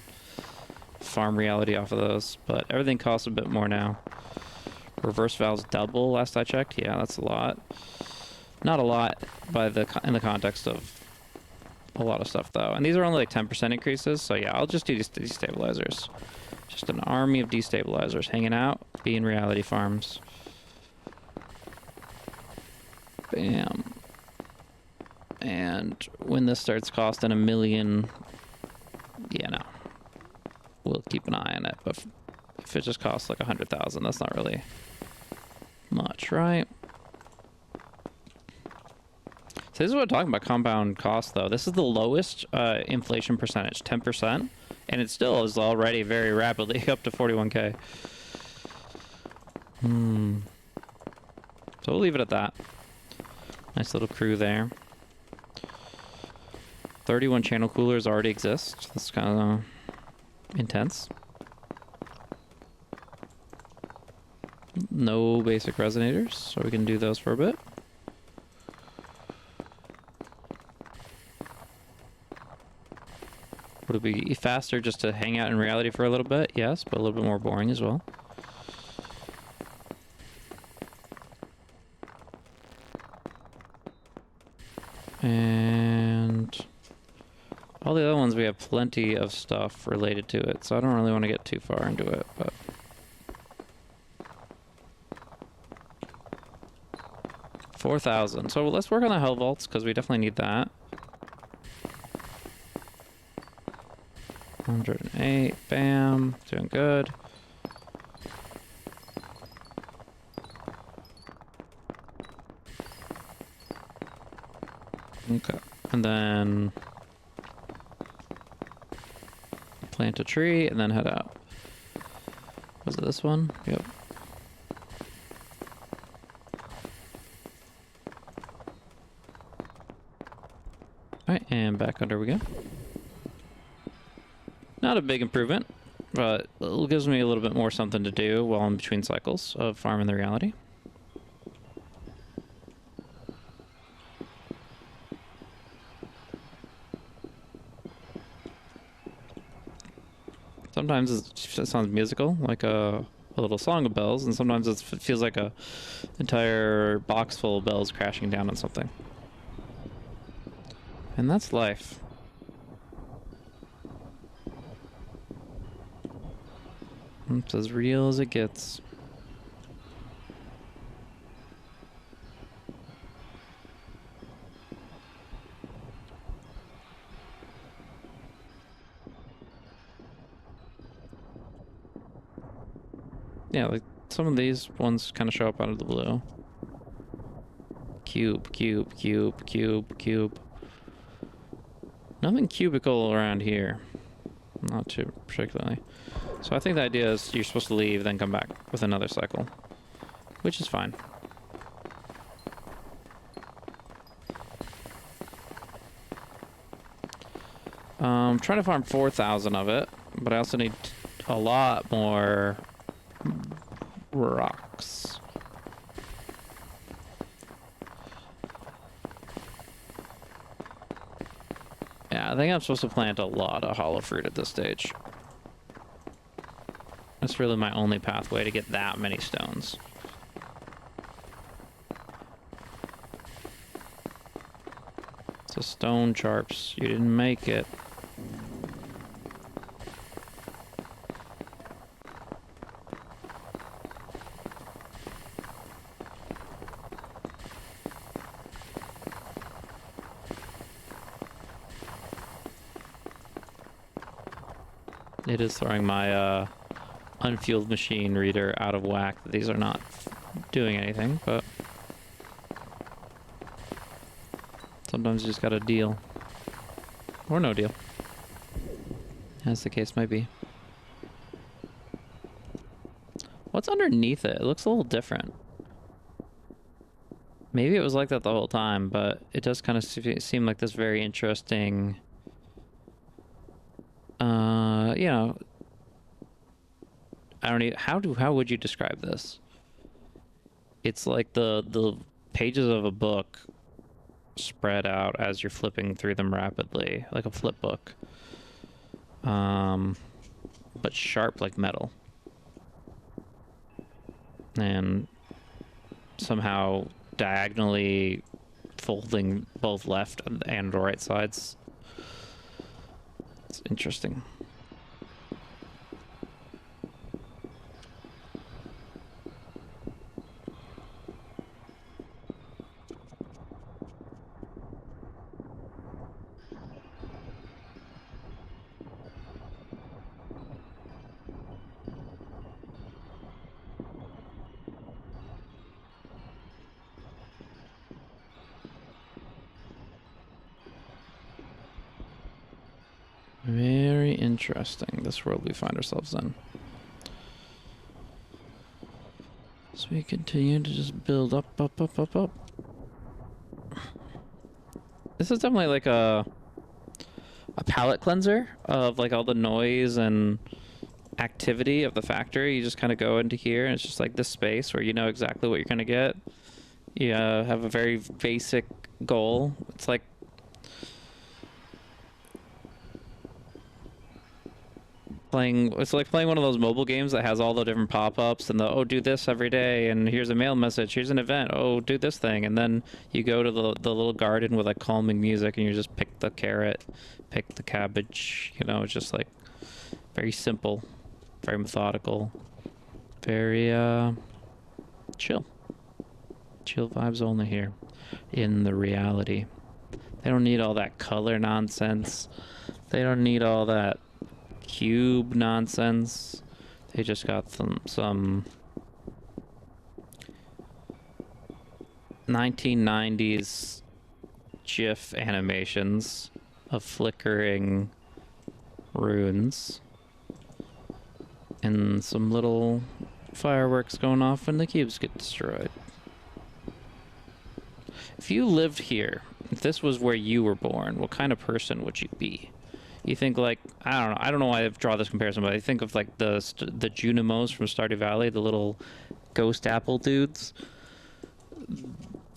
farm reality off of those. But everything costs a bit more now. Reverse valves double last I checked. Yeah, that's a lot. Not a lot in the context of a lot of stuff though. And these are only like 10% increases. So yeah, I'll just do these destabilizers. Just an army of destabilizers hanging out, being reality farms. Bam. And when this starts costing 1 million, yeah, no. We'll keep an eye on it. But if it just costs like 100,000, that's not really much, right? So this is what I'm talking about, compound cost, though. This is the lowest inflation percentage, 10%. And it still is already very rapidly up to 41k. So we'll leave it at that. Nice little crew there. 31 channel coolers already exist. That's kind of intense. No basic resonators, so we can do those for a bit. Would it be faster just to hang out in reality for a little bit? Yes, but a little bit more boring as well. And all the other ones, we have plenty of stuff related to it, so I don't really want to get too far into it, but... $4,000. So let's work on the hell vaults, because we definitely need that. 108, bam, doing good. Okay, and then Plant a tree and then head out. Was it this one? Yep. Alright, and back under we go. Not a big improvement, but it gives me a little bit more something to do while I'm between cycles of farming the reality. Sometimes it sounds musical, like a little song of bells, and sometimes it feels like a entire box full of bells crashing down on something. And that's life. It's as real as it gets. Yeah, like some of these ones kind of show up out of the blue. Cube, cube, cube, cube, cube. Nothing cubical around here. Not too particularly. So I think the idea is you're supposed to leave, then come back with another cycle. Which is fine. I'm trying to farm 4,000 of it, but I also need a lot more rocks. Yeah, I think I'm supposed to plant a lot of hollow fruit at this stage. That's really my only pathway to get that many stones. So stone charps, you didn't make it. It is throwing my unfueled machine reader out of whack. These are not doing anything, but sometimes you just gotta deal. Or no deal. As the case might be. What's underneath it? It looks a little different. Maybe it was like that the whole time, but it does kind of seem like this very interesting... you know, I don't know, how would you describe this? It's like the pages of a book spread out as you're flipping through them rapidly, like a flip book. But sharp like metal. And somehow diagonally folding both left and right sides. It's interesting. Very interesting, this world we find ourselves in. So we continue to just build up, up, up, up, up. This is definitely like a palette cleanser of like all the noise and activity of the factory. You just kind of go into here and it's just like this space where you know exactly what you're going to get. You have a very basic goal. It's like playing one of those mobile games that has all the different pop-ups and the, oh, do this every day, and here's a mail message, here's an event, oh, do this thing, and then you go to the little garden with like calming music and you just pick the carrot, pick the cabbage, you know. It's just like very simple, very methodical, very chill vibes only here in the reality. They don't need all that color nonsense. They don't need all that cube nonsense. They just got some 1990s GIF animations of flickering runes And some little fireworks going off when the cubes get destroyed. If you lived here, if this was where you were born, what kind of person would you be? You think like, I don't know why I draw this comparison, but I think of like the Junimos from Stardew Valley, the little ghost apple dudes.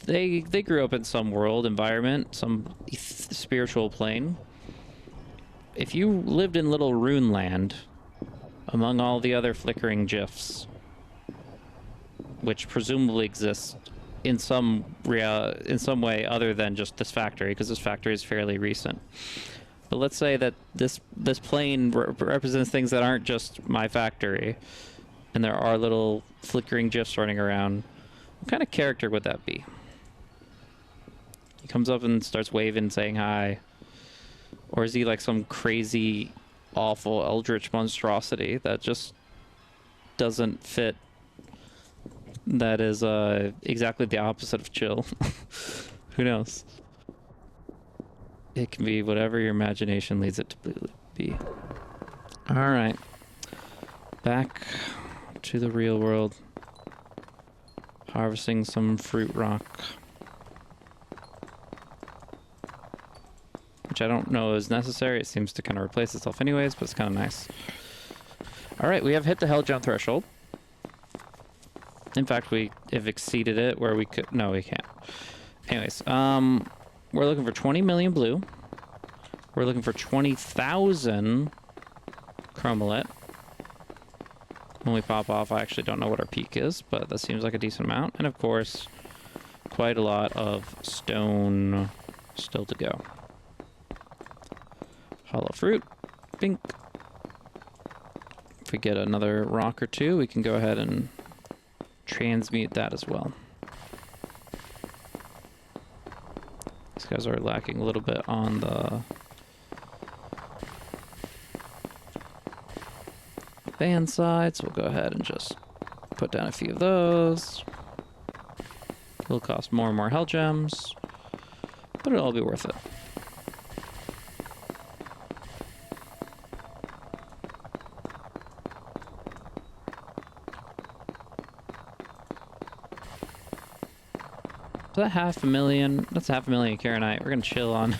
They grew up in some world environment, some spiritual plane. If you lived in little Rune Land, among all the other flickering GIFs, which presumably exist in some way other than just this factory, because this factory is fairly recent. But let's say that this plane represents things that aren't just my factory, and there are little flickering GIFs running around. What kind of character would that be? He comes up and starts waving, saying hi. Or is he like some crazy, awful, eldritch monstrosity that just doesn't fit? That is exactly the opposite of chill. Who knows? It can be whatever your imagination leads it to be. Alright. Back to the real world. Harvesting some fruit rock. Which I don't know is necessary. It seems to kind of replace itself anyways, but it's kind of nice. Alright, we have hit the Hell Jump threshold. In fact, we have exceeded it where we could... No, we can't. Anyways, we're looking for 20 million blue. We're looking for 20,000 chromolet. When we pop off, I actually don't know what our peak is, but that seems like a decent amount. And of course, quite a lot of stone still to go. Hollow fruit. Bink. If we get another rock or two, we can go ahead and transmute that as well. These guys are lacking a little bit on the van side, so we'll go ahead and just put down a few of those. It'll cost more and more hell gems, but it'll all be worth it. Is that 500,000? That's 500,000 Karenite. We're gonna chill on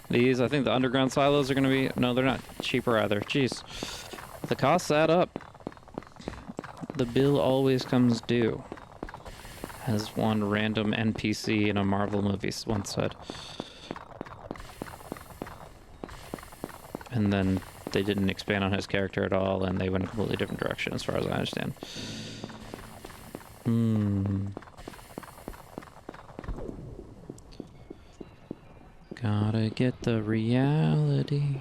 these. I think the underground silos are gonna be... No, they're not cheaper either. Jeez. The costs add up. The bill always comes due. As one random NPC in a Marvel movie once said. And then they didn't expand on his character at all, and they went a completely different direction as far as I understand. Gotta get the reality.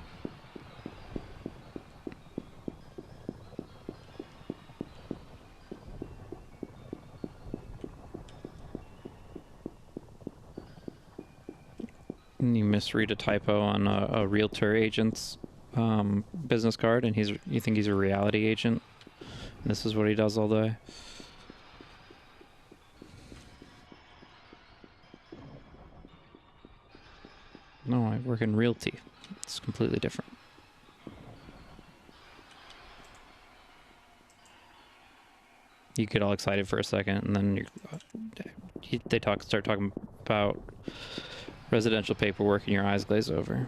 You misread a typo on a realtor agent's business card, and you think he's a reality agent. And this is what he does all day. No, I work in realty. It's completely different. You get all excited for a second, and then they start talking about residential paperwork, and your eyes glaze over.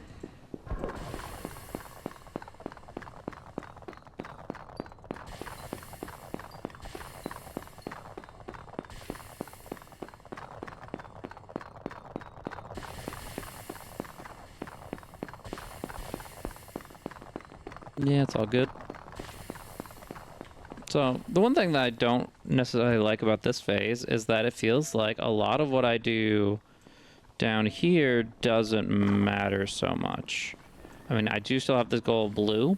Yeah, it's all good. So, the one thing that I don't necessarily like about this phase is that it feels like a lot of what I do down here doesn't matter so much. I mean, I do still have this goal of blue.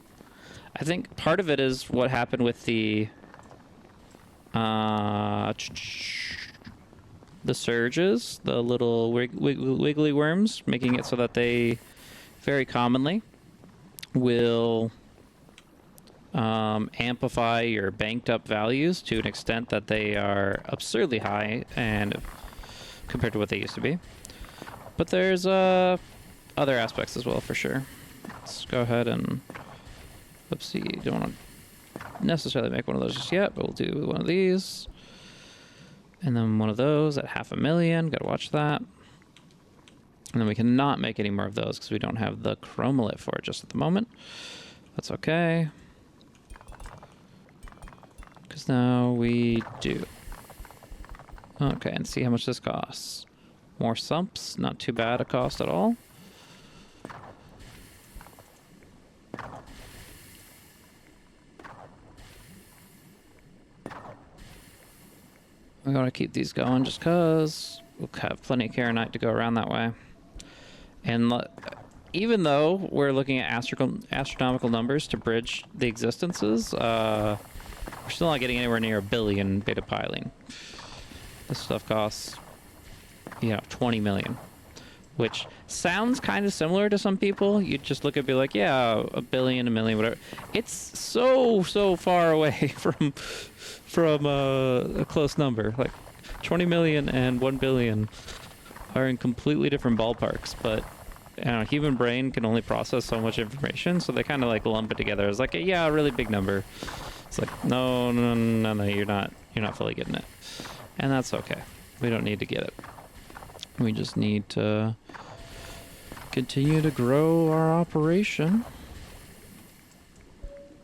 I think part of it is what happened with the surges, the little wiggly worms, making it so that they very commonly will amplify your banked up values to an extent that they are absurdly high and compared to what they used to be. But there's other aspects as well, for sure. Let's go ahead and... Oopsie, don't want to necessarily make one of those just yet, but we'll do one of these. And then one of those at 500,000. Gotta watch that. And then we cannot make any more of those because we don't have the chromolit for it just at the moment. That's okay. Because now we do. Okay, and see how much this costs. More sumps, not too bad a cost at all. We gotta keep these going just because we'll have plenty of Karenite to go around that way. And even though we're looking at astronomical numbers to bridge the existences, we're still not getting anywhere near 1 billion beta piling. This stuff costs, 20 million, which sounds kind of similar to some people. You'd just look at it and be like, yeah, 1 billion, 1 million, whatever. It's so far away from a close number. Like 20 million and 1 billion are in completely different ballparks, but human brain can only process so much information, so they kind of like lump it together as like, a really big number. It's like, no, you're not fully getting it. And that's okay. We don't need to get it. We just need to continue to grow our operation.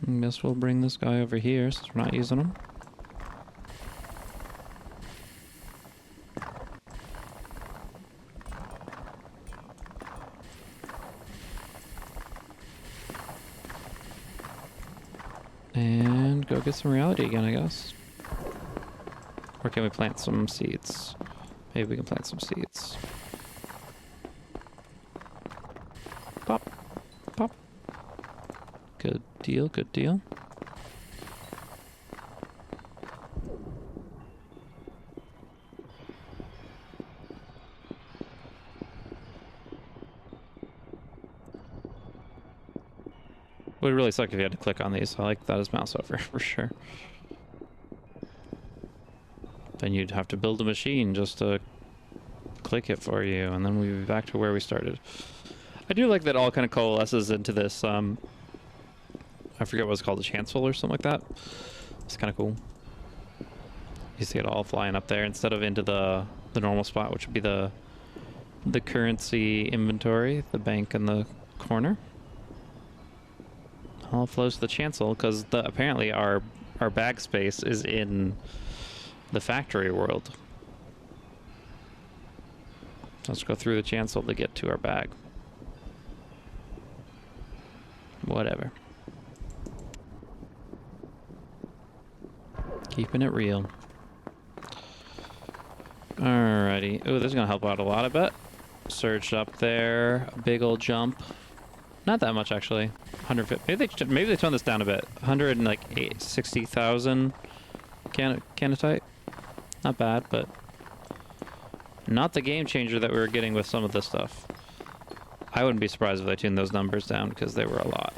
I guess we'll bring this guy over here since we're not using him. And go get some reality again, I guess. Or can we plant some seeds? Maybe we can plant some seeds. Pop. Pop. Good deal, good deal. Would really suck if you had to click on these. I like that as mouse over for sure. Then you'd have to build a machine just to click it for you, and then we'd be back to where we started. I do like that it all kind of coalesces into this, I forget what it's called, a chancel or something like that. It's kind of cool. You see it all flying up there instead of into the normal spot, which would be the currency inventory, the bank in the corner. All flows to the chancel because apparently our bag space is in the factory world. So let's go through the chancel to get to our bag. Whatever. Keeping it real. Alrighty. Oh, this is gonna help out a lot, I bet. Surged up there. A big old jump. Not that much, actually. 150. Maybe they toned this down a bit. 160,000 canatite. Not bad, but not the game changer that we were getting with some of this stuff. I wouldn't be surprised if they tuned those numbers down because they were a lot.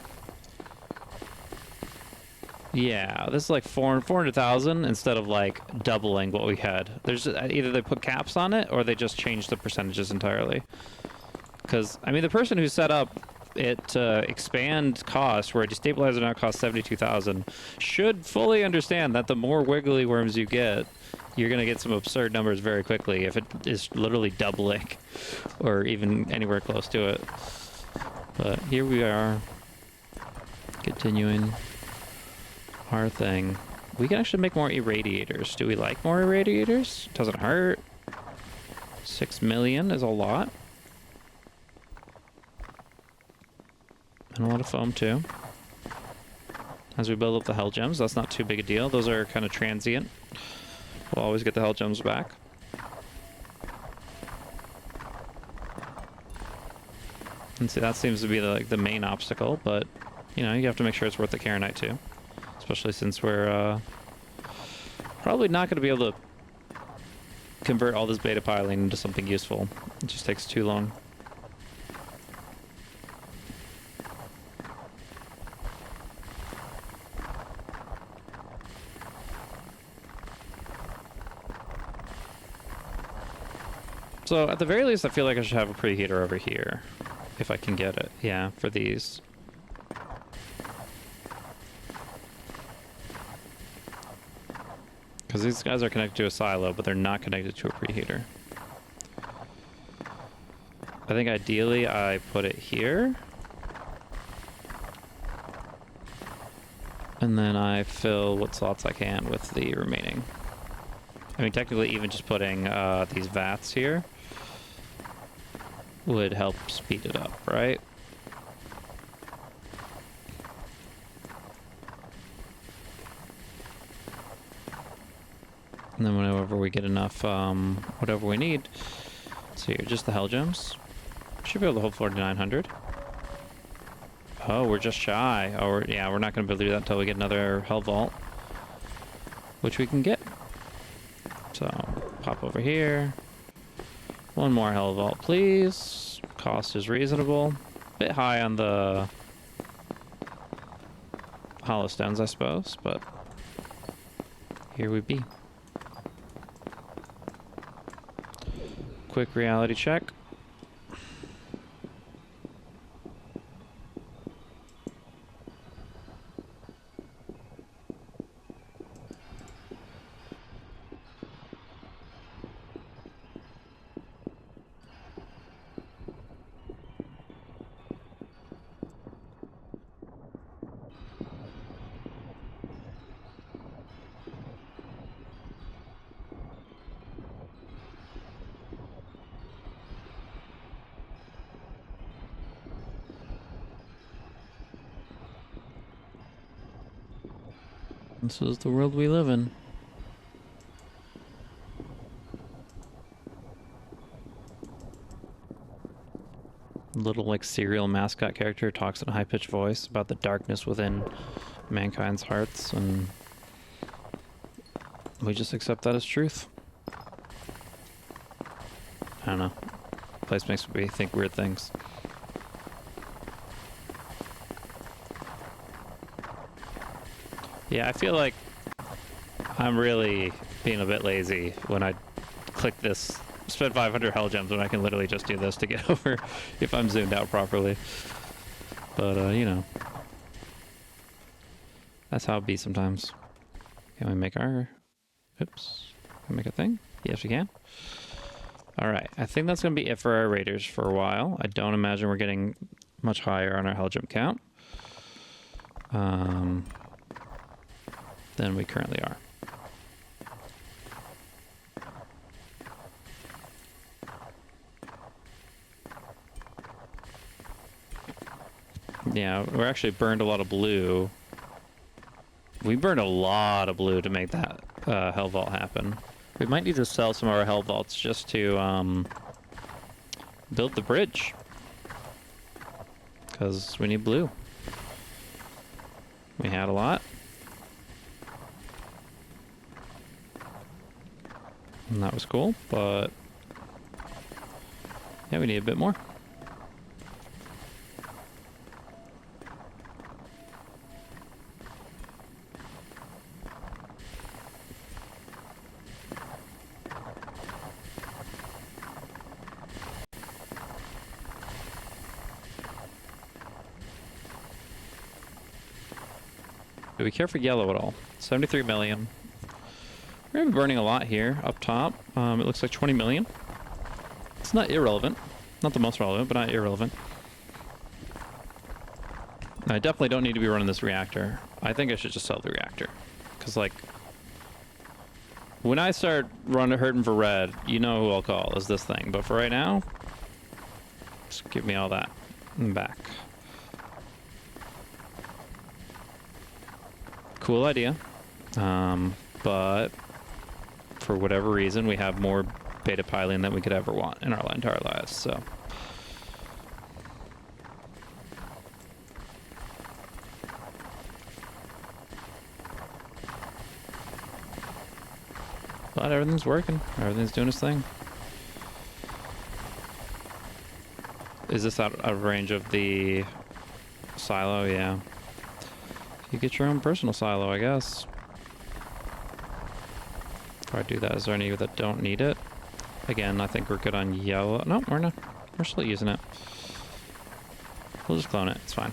Yeah, this is like 400,000 instead of like doubling what we had. There's either they put caps on it or they just changed the percentages entirely. Because I mean, the person who set up it expand cost where a destabilizer now costs 72,000 should fully understand that the more wiggly worms you get, you're gonna get some absurd numbers very quickly if it is literally doubling or even anywhere close to it. But here we are, continuing our thing. We can actually make more irradiators. Do we like more irradiators? Doesn't hurt. 6 million is a lot. And a lot of foam too. As we build up the hell gems, that's not too big a deal. Those are kind of transient. We'll always get the hell gems back. And see, that seems to be the main obstacle, but you have to make sure it's worth the Karenite too. Especially since we're probably not going to be able to convert all this beta piling into something useful. It just takes too long. So at the very least, I feel like I should have a preheater over here, if I can get it. Yeah, for these. Because these guys are connected to a silo, but they're not connected to a preheater. I think ideally I put it here. And then I fill what slots I can with the remaining. I mean, technically even just putting these vats here would help speed it up, right? And then whenever we get enough, whatever we need. So here, just the hell gems. Should be able to hold 4,900. Oh, we're just shy. Oh, yeah, we're not going to be able to do that until we get another hell vault, which we can get. So, pop over here. One more hell vault, please. Cost is reasonable. Bit high on the hollow stones, I suppose, but here we be. Quick reality check. This is the world we live in. Little, like, serial mascot character talks in a high-pitched voice about the darkness within mankind's hearts, and we just accept that as truth. I don't know. The place makes me think weird things. Yeah, I feel like I'm really being a bit lazy when I click this, spend 500 hell gems when I can literally just do this to get over if I'm zoomed out properly. But, you know, that's how it be sometimes. Can we make our, oops, can we make a thing? Yes, we can. All right, I think that's going to be it for our raiders for a while. I don't imagine we're getting much higher on our hell gem count than we currently are. Yeah, we actually burned a lot of blue. We burned a lot of blue to make that hell vault happen. We might need to sell some of our hell vaults just to build the bridge, because we need blue. We had a lot. And that was cool, but yeah, we need a bit more. Do we care for yellow at all? 73 million. We're going to be burning a lot here up top. It looks like 20 million. It's not irrelevant. Not the most relevant, but not irrelevant. I definitely don't need to be running this reactor. I think I should just sell the reactor. Because, like, when I start hurting for red, you know who I'll call is this thing. But for right now, just give me all that back. Cool idea. But for whatever reason, we have more beta piling than we could ever want in our entire lives, so. But everything's working. Everything's doing its thing. Is this out of range of the silo? Yeah. You get your own personal silo, I guess. If I do that, is there any that don't need it? Again, I think we're good on yellow. No, we're not. We're still using it. We'll just clone it. It's fine.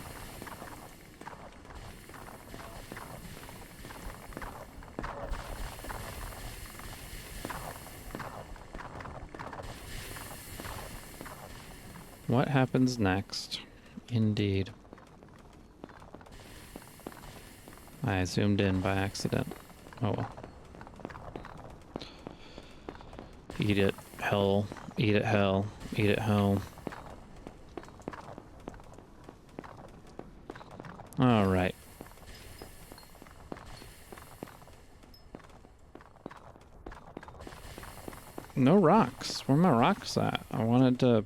What happens next? Indeed. I zoomed in by accident. Oh well. Eat it, hell. Eat it, hell. Eat it, hell. Alright. No rocks. Where are my rocks at? I wanted to,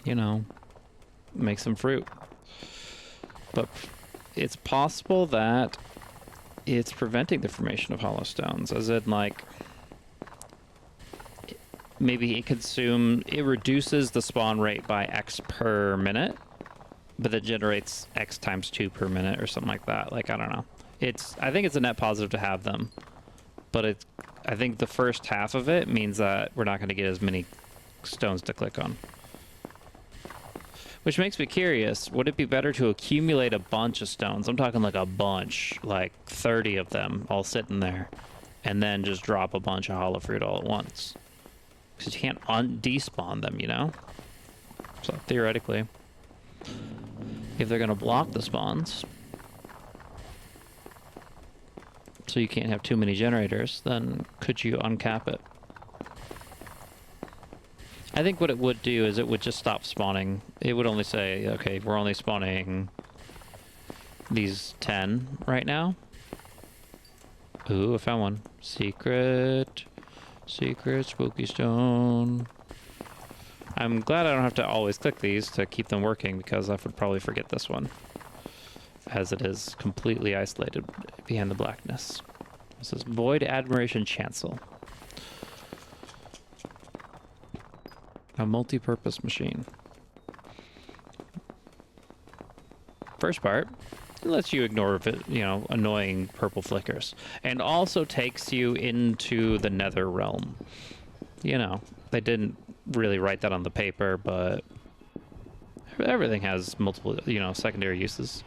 you know, make some fruit. But it's possible that it's preventing the formation of hollow stones, as in, like, maybe it reduces the spawn rate by X per minute, but it generates X times 2 per minute or something like that. Like, I don't know. I think it's a net positive to have them, but I think the first half of it means that we're not going to get as many stones to click on. Which makes me curious, would it be better to accumulate a bunch of stones? I'm talking like a bunch, like 30 of them all sitting there, and then just drop a bunch of hollow fruit all at once. Because you can't despawn them, you know? So theoretically, if they're going to block the spawns, so you can't have too many generators, then could you uncap it? I think what it would do is it would just stop spawning. It would only say, okay, we're only spawning these 10 right now. Ooh, I found one. Secret spooky stone. I'm glad I don't have to always click these to keep them working, because I would probably forget this one, as it is completely isolated behind the blackness. This is Void Admiration Chancel. A multi-purpose machine. First part, it lets you ignore, you know, annoying purple flickers, and also takes you into the nether realm. You know, they didn't really write that on the paper, but everything has multiple, you know, secondary uses.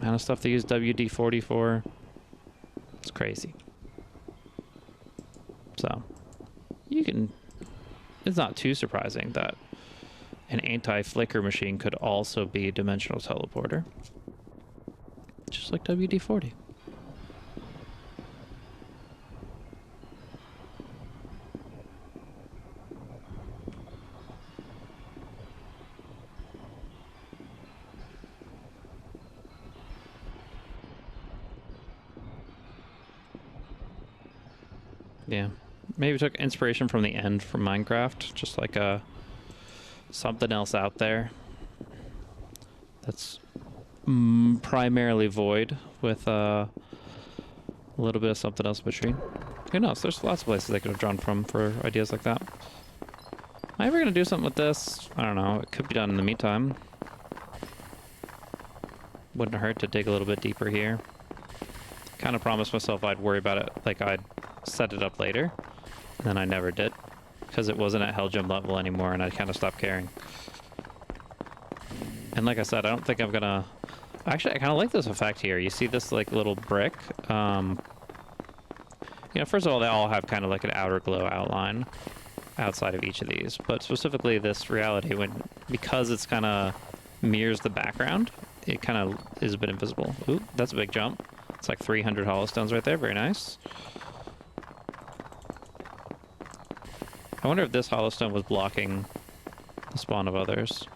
Amount of stuff they use WD-40 for. It's crazy. So, it's not too surprising that an anti-flicker machine could also be a dimensional teleporter. Just like WD-40. Yeah. Maybe took inspiration from the end from Minecraft, just like something else out there that's primarily void with a little bit of something else between. Who knows? There's lots of places they could have drawn from for ideas like that. Am I ever going to do something with this? I don't know. It could be done in the meantime. Wouldn't hurt to dig a little bit deeper here. Kind of promised myself I'd worry about it, like I'd set it up later. And then I never did, because it wasn't at Hell Gem level anymore, and I kind of stopped caring. And like I said, I don't think I'm gonna... Actually, I kind of like this effect here. You see this like little brick? You know, first of all, they all have kind of like an outer glow outline outside of each of these, but specifically this reality, because it's kind of mirrors the background, it kind of is a bit invisible. Ooh, that's a big jump. It's like 300 hollow stones right there. Very nice. I wonder if this hollow stone was blocking the spawn of others.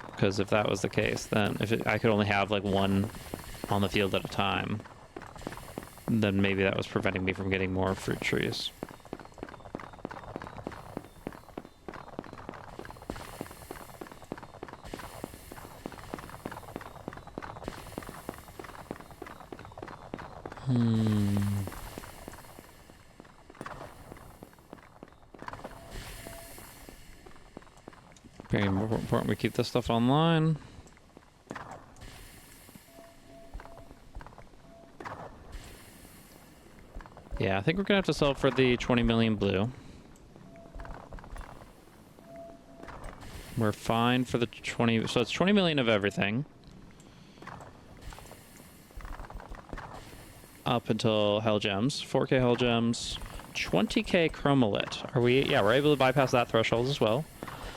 Because if that was the case, then I could only have like one on the field at a time, then maybe that was preventing me from getting more fruit trees. Very important we keep this stuff online. Yeah, I think we're gonna have to sell for the 20 million blue. We're fine for the 20, so it's 20 million of everything. up until Hell Gems. 4K Hell Gems, 20K Chromalit. Are we? Yeah, we're able to bypass that threshold as well.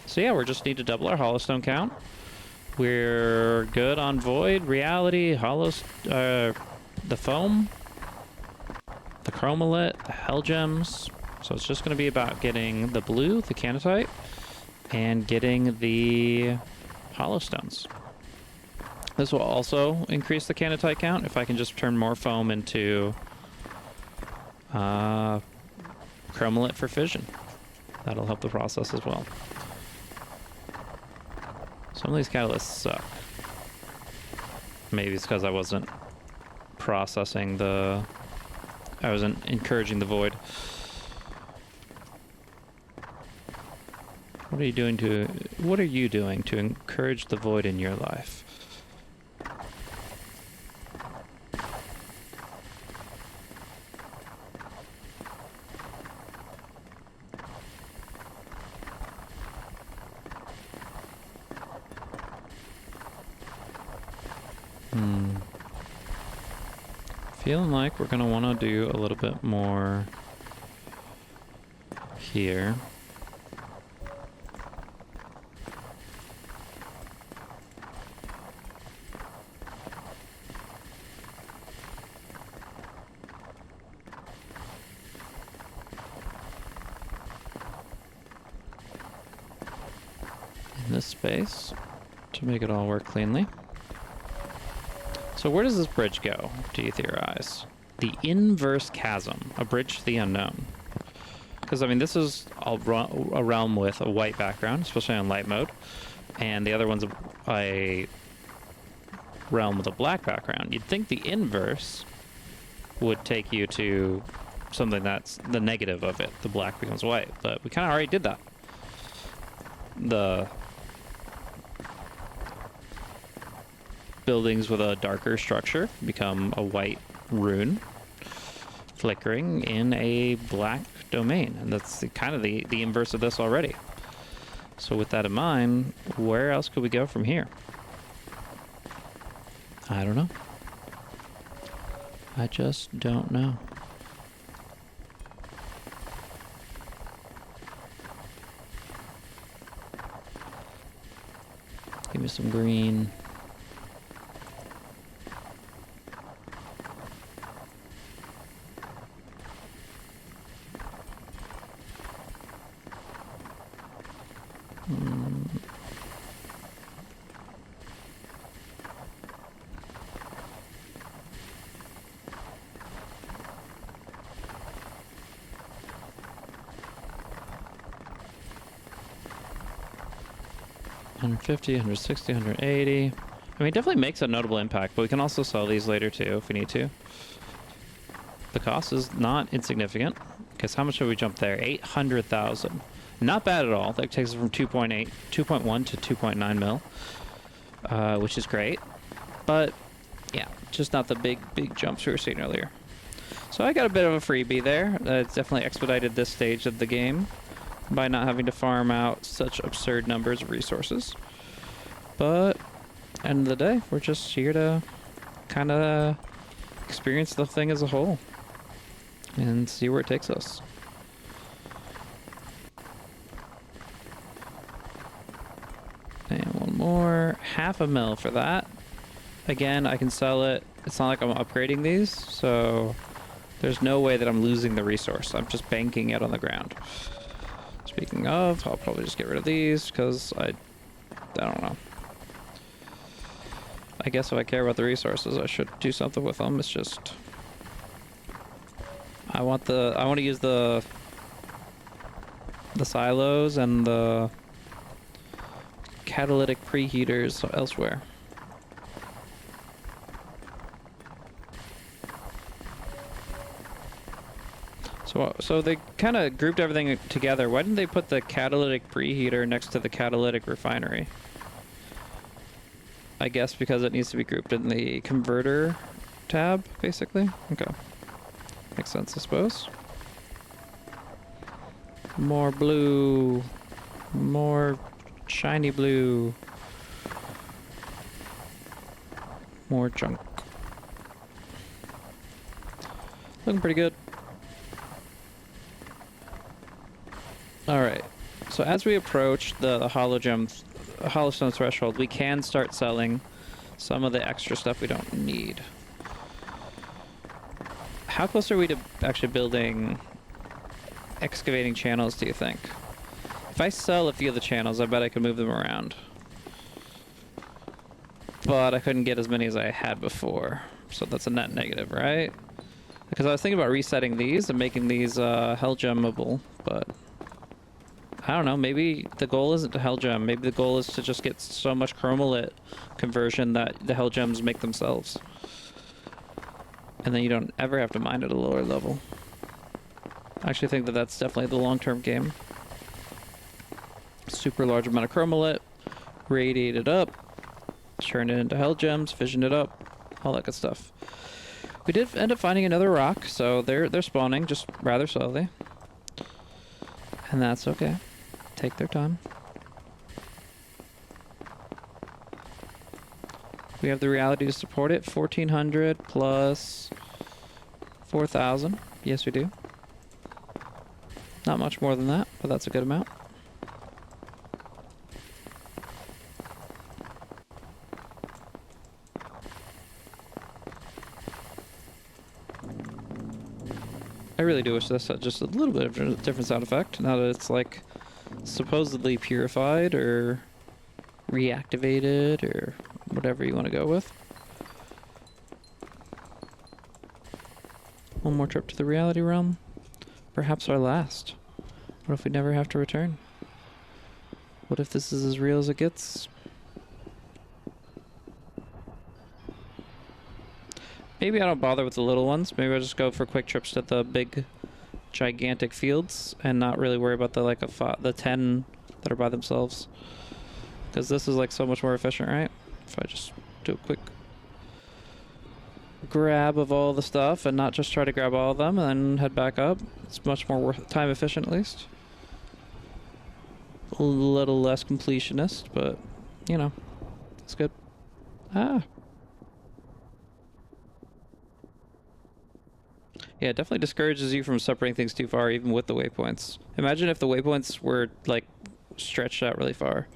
So yeah, we just need to double our Hollowstone count. We're good on Void, Reality, the Foam, the Chromalit, the Hell Gems. So it's just going to be about getting the blue, the Canatite, and getting the Hollowstones. This will also increase the Canatite count if I can just turn more foam into Chromalit for fission. That'll help the process as well. Some of these catalysts suck. Maybe it's because I wasn't processing I wasn't encouraging the void. What are you doing to encourage the void in your life? Feeling like we're gonna want to do a little bit more here. In this space to make it all work cleanly. So where does this bridge go, do you theorize? The inverse chasm, a bridge to the unknown. Because, I mean, this is a realm with a white background, especially on light mode. And the other one's a realm with a black background. You'd think the inverse would take you to something that's the negative of it. The black becomes white. But we kind of already did that. The buildings with a darker structure become a white rune flickering in a black domain, and that's kind of the inverse of this already. So with that in mind, where else could we go from here? I don't know. I just don't know. Give me some green. $150, $160, $180. I mean, it definitely makes a notable impact, but we can also sell these later too if we need to. The cost is not insignificant, because how much have we jumped there? 800,000. Not bad at all. That takes us from 2.1 to 2.9 mil, which is great. But yeah, just not the big jumps we were seeing earlier. So I got a bit of a freebie there. It's definitely expedited this stage of the game by not having to farm out such absurd numbers of resources. But end of the day, we're just here to kind of experience the thing as a whole and see where it takes us. And one more, $0.5 mil for that. Again, I can sell it. It's not like I'm upgrading these, so there's no way that I'm losing the resource. I'm just banking it on the ground. Speaking of, I'll probably just get rid of these because I don't know. I guess if I care about the resources, I should do something with them. It's just I want to use the silos and the catalytic preheaters elsewhere. So they kind of grouped everything together. Why didn't they put the catalytic preheater next to the catalytic refinery? I guess because it needs to be grouped in the converter tab, basically. Okay. Makes sense, I suppose. More blue. More shiny blue. More junk. Looking pretty good. Alright, so as we approach the Hollowstone threshold, we can start selling some of the extra stuff we don't need. How close are we to actually building excavating channels, do you think? If I sell a few of the channels, I bet I could move them around. But I couldn't get as many as I had before, so that's a net negative, right? Because I was thinking about resetting these and making these hell gemmable, but I don't know, maybe the goal isn't to hell gem. Maybe the goal is to just get so much chromalit conversion that the hell gems make themselves. And then you don't ever have to mine at a lower level. I actually think that that's definitely the long-term game. Super large amount of chromalit, radiate it up, turn it into hell gems, fission it up, all that good stuff. We did end up finding another rock, so they're spawning just rather slowly. And that's okay. Take their time. We have the reality to support it. 1,400 plus 4,000. Yes, we do. Not much more than that, but that's a good amount. I really do wish this had just a little bit of a different sound effect, now that it's like supposedly purified or reactivated or whatever you want to go with. One more trip to the reality realm. Perhaps our last. What if we never have to return? What if this is as real as it gets? Maybe I don't bother with the little ones. Maybe I just go for quick trips to the big, gigantic fields and not really worry about the 10 that are by themselves. Because this is like so much more efficient, right? If I just do a quick grab of all the stuff and not just try to grab all of them and then head back up. It's much more time efficient, at least. A little less completionist, but you know, it's good. Ah. Yeah, it definitely discourages you from separating things too far, even with the waypoints. Imagine if the waypoints were, like, stretched out really far.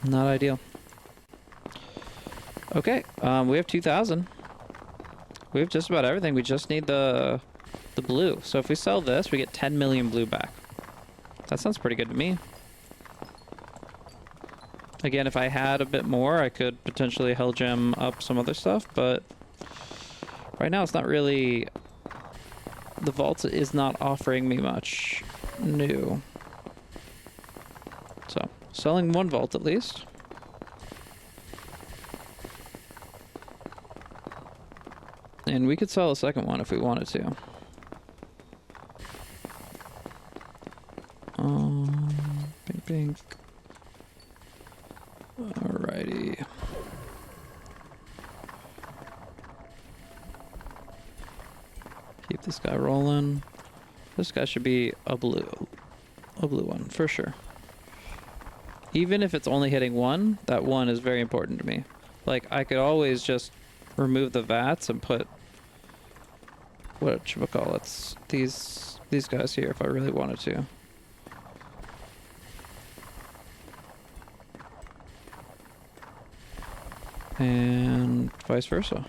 Not ideal. Okay, we have 2,000. We have just about everything. We just need the blue. So if we sell this, we get 10 million blue back. That sounds pretty good to me. Again, if I had a bit more, I could potentially hell gem up some other stuff, but right now, it's not really... The vault is not offering me much new. So, selling one vault at least. And we could sell a second one if we wanted to. Pink, pink. Alrighty. Keep this guy rolling. This guy should be a blue one for sure. Even if it's only hitting one, that one is very important to me. Like, I could always just remove the vats and put whatchamacallits, these guys here if I really wanted to. And vice versa.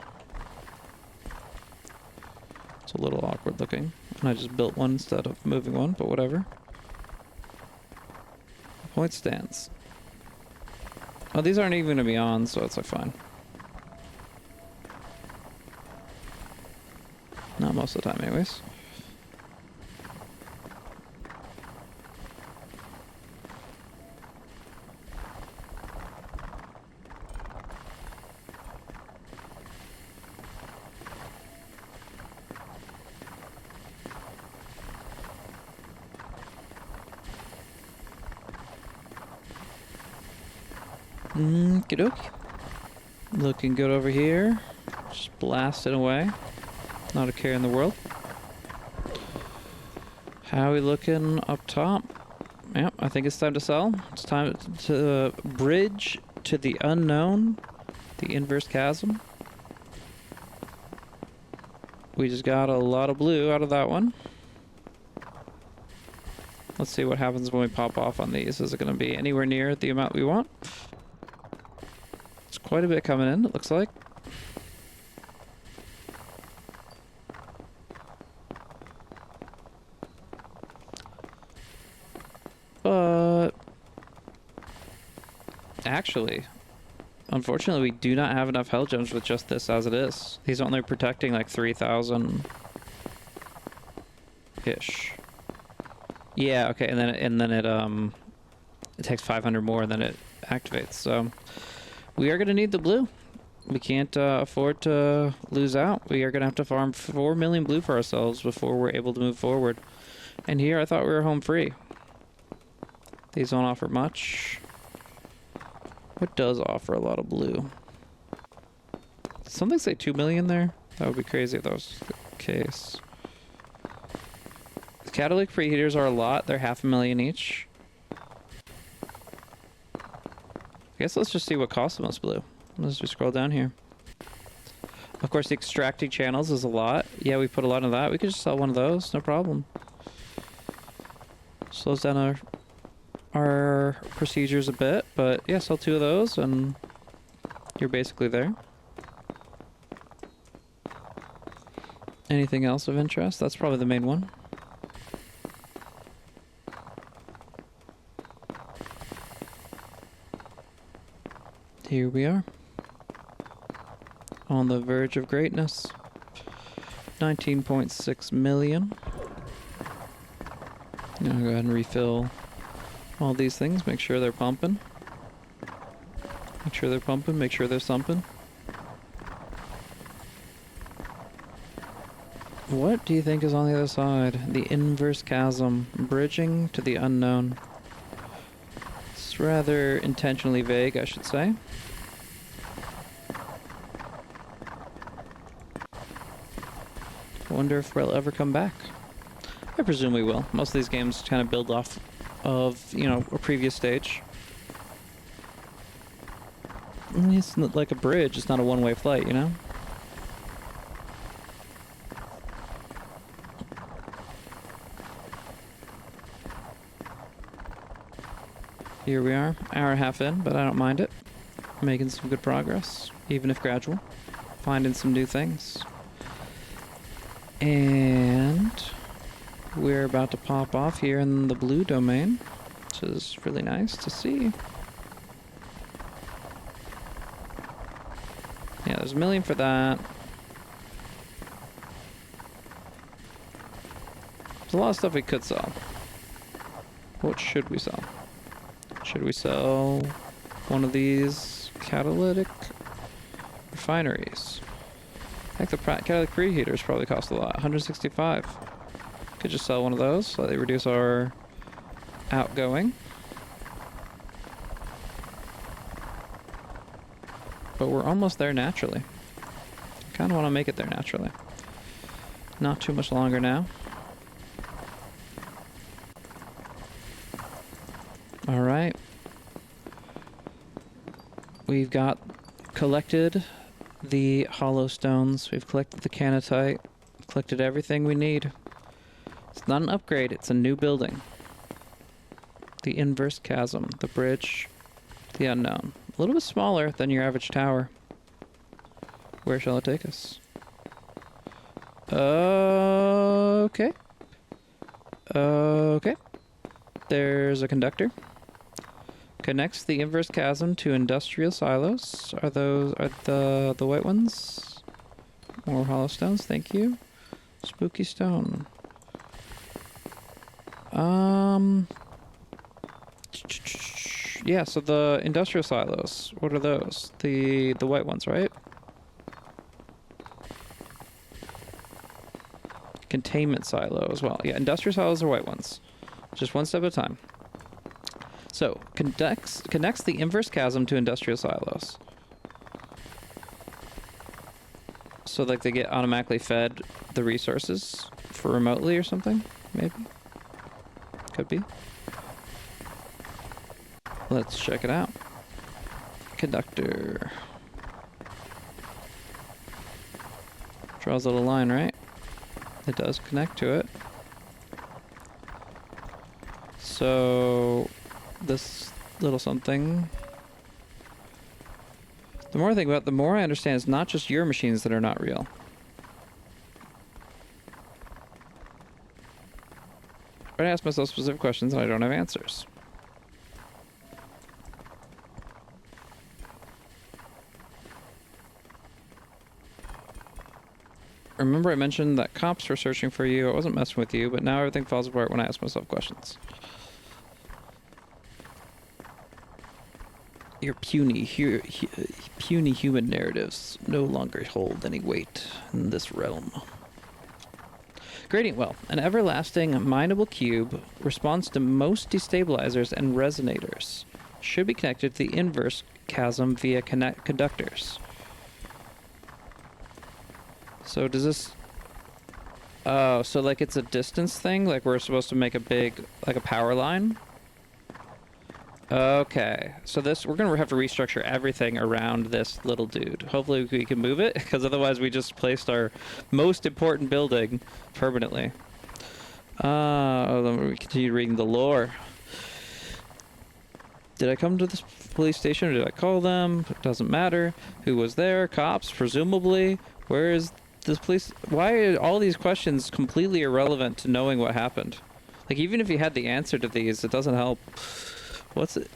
It's a little awkward looking. And I just built one instead of moving one, but whatever. Point stands. Oh, these aren't even going to be on, so it's like fine. Not most of the time anyways. Okey-doke. Looking good over here. Just blast it away. Not a care in the world. How are we looking up top? Yep, I think it's time to sell. It's time to bridge to the unknown. The inverse chasm. We just got a lot of blue out of that one. Let's see what happens when we pop off on these. Is it going to be anywhere near the amount we want? It's quite a bit coming in, it looks like. But actually, unfortunately, we do not have enough hell gems with just this as it is. These are only protecting like 3,000-ish. Yeah, okay, and then it takes 500 more and then it activates. So we are gonna need the blue. We can't afford to lose out. We are gonna have to farm 4 million blue for ourselves before we're able to move forward. And here I thought we were home free. These don't offer much. What does offer a lot of blue? Did something say 2 million there? That would be crazy if that was the case. The catalytic preheaters are a lot. They're 500,000 each. I guess let's just see what costs the most blue. Let's just scroll down here. Of course, the extracting channels is a lot. Yeah, we put a lot of that. We could just sell one of those. No problem. Slows down our procedures a bit, but yeah, sell 2 of those and you're basically there. Anything else of interest? That's probably the main one. Here we are. On the verge of greatness. 19.6 million. Now go ahead and refill all these things, make sure they're pumping. Make sure they're pumping, make sure they're thumping. What do you think is on the other side? The inverse chasm, bridging to the unknown. It's rather intentionally vague, I should say. I wonder if we'll ever come back. I presume we will. Most of these games kind of build off of, you know, a previous stage. It's not like a bridge, it's not a one-way flight, you know? Here we are, hour and a half in, but I don't mind it. Making some good progress, even if gradual. Finding some new things. And we're about to pop off here in the blue domain, which is really nice to see. Yeah, there's 1 million for that. There's a lot of stuff we could sell. What should we sell? Should we sell one of these catalytic refineries? I think the catalytic preheaters probably cost a lot. 165. Could just sell one of those, slightly reduce our outgoing. But we're almost there naturally. I kind of want to make it there naturally. Not too much longer now. Alright. We've got collected the hollow stones. We've collected the canatite. Collected everything we need. It's not an upgrade, it's a new building. The inverse chasm, the bridge, the unknown. A little bit smaller than your average tower. Where shall it take us? Okay. Okay. There's a conductor. Connects the inverse chasm to industrial silos. Are the white ones? More hollow stones, thank you. Spooky stone. Yeah, so the industrial silos, what are those? The white ones, right? Containment silo as well. Yeah, industrial silos are white ones. Just one step at a time. So, connects the inverse chasm to industrial silos. So like they get automatically fed the resources for remotely or something, maybe? Could be. Let's check it out. Conductor. Draws a little line, right? It does connect to it. So this little something, the more I think about it, the more I understand it's not just your machines that are not real. I ask myself specific questions and I don't have answers. Remember I mentioned that cops were searching for you. I wasn't messing with you, but now everything falls apart when I ask myself questions. Your puny human narratives no longer hold any weight in this realm. Gradient well. An everlasting mineable cube responds to most destabilizers and resonators. Should be connected to the inverse chasm via conductors. So does this... Oh, so like it's a distance thing? Like we're supposed to make a big, like a power line? Okay, so this, we're gonna have to restructure everything around this little dude. Hopefully we can move it, because otherwise we just placed our most important building permanently. Let me continue reading the lore. Did I come to this police station or did I call them? It doesn't matter. Who was there? Cops, presumably. Where is this police? Why are all these questions completely irrelevant to knowing what happened? Like, even if you had the answer to these, it doesn't help. What's it?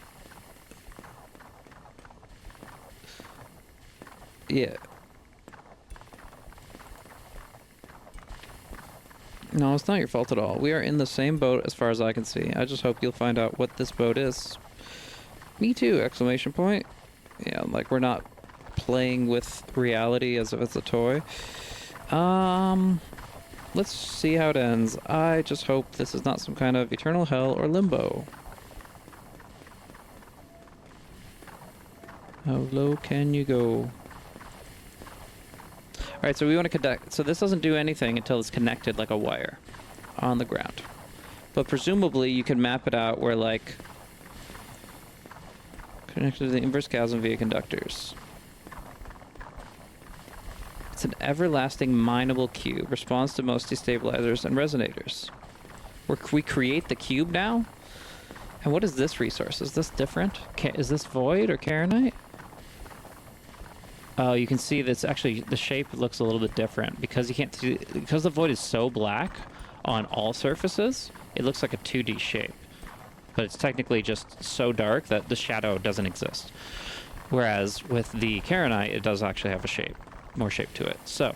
Yeah. No, it's not your fault at all. We are in the same boat as far as I can see. I just hope you'll find out what this boat is. Me too, exclamation point. Yeah, like we're not playing with reality as if it's a toy. Let's see how it ends. I just hope this is not some kind of eternal hell or limbo. How low can you go? Alright, so we want to connect. So this doesn't do anything until it's connected like a wire on the ground. But presumably you can map it out where, like, connected to the inverse chasm via conductors. It's an everlasting mineable cube. Responds to most destabilizers and resonators. We create the cube now? And what is this resource? Is this different? Is this void or Karenite? Oh, you can see that's actually, the shape looks a little bit different because you can't see, because the void is so black on all surfaces, it looks like a 2D shape. But it's technically just so dark that the shadow doesn't exist. Whereas with the Karenite, it does actually have a shape, more shape to it. So,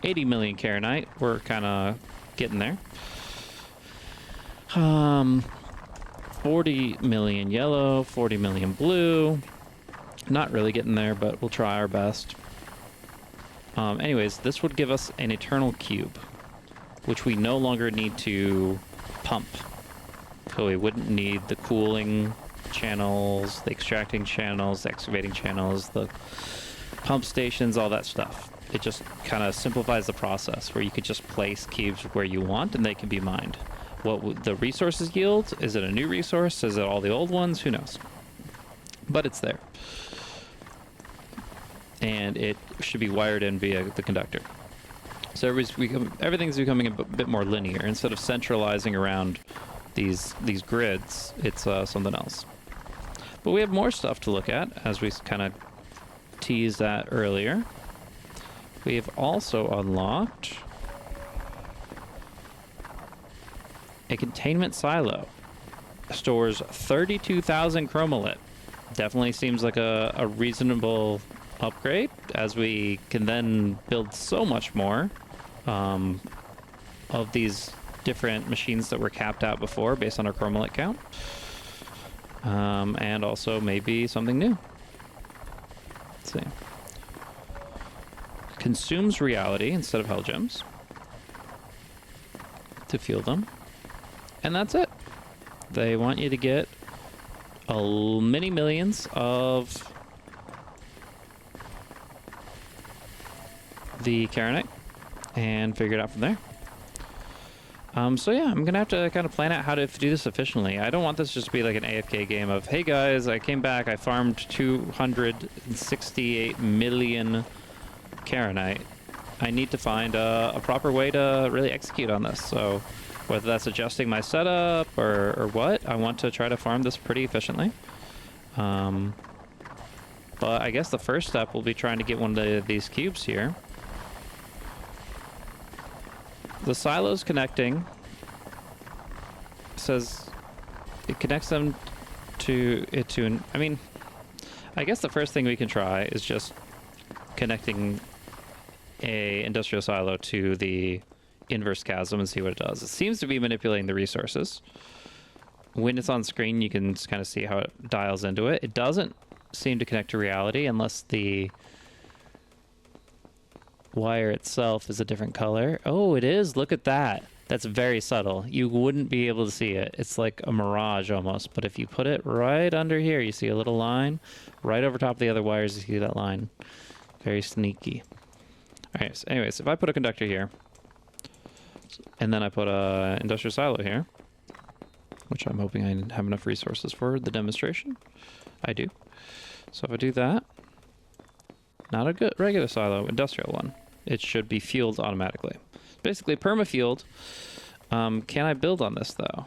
80 million Karenite, we're kind of getting there. 40 million yellow, 40 million blue. Not really getting there, but we'll try our best. Anyways, this would give us an eternal cube, which we no longer need to pump. So we wouldn't need the cooling channels, the extracting channels, the excavating channels, the pump stations, all that stuff. It just kind of simplifies the process where you could just place cubes where you want and they can be mined. What would the resources yield? Is it a new resource? Is it all the old ones? Who knows? But it's there. And it should be wired in via the conductor. So everything's becoming a bit more linear. Instead of centralizing around these grids, it's something else. But we have more stuff to look at, as we kind of teased at earlier. We have also unlocked a containment silo. Stores 32,000 chromolit. Definitely seems like a reasonable upgrade, as we can then build so much more of these different machines that were capped out before based on our chromolit count. And also maybe something new. Let's see. Consumes reality instead of hell gems to fuel them. And that's it. They want you to get many millions of the Karenite and figure it out from there. So yeah, I'm gonna have to kind of plan out how to do this efficiently. I don't want this just to be like an AFK game of, hey guys, I came back, I farmed 268 million Karenite, I need to find a proper way to really execute on this. So whether that's adjusting my setup or what, I want to try to farm this pretty efficiently. But I guess the first step will be trying to get one of these cubes here. The silo's connecting. It says it connects them to it to... I mean, I guess the first thing we can try is just connecting a industrial silo to the inverse chasm and see what it does. It seems to be manipulating the resources. When it's on screen, you can kind of see how it dials into it. It doesn't seem to connect to reality unless the wire itself is a different color. Oh, it is. Look at that. That's very subtle. You wouldn't be able to see it. It's like a mirage almost. But if you put it right under here, you see a little line. Right over top of the other wires, you see that line. Very sneaky. All right, so anyways, if I put a conductor here, and then I put a industrial silo here, which I'm hoping I have enough resources for the demonstration. I do. So if I do that, not a good regular silo, industrial one. It should be fueled automatically. Basically perma-fueled. Can I build on this though?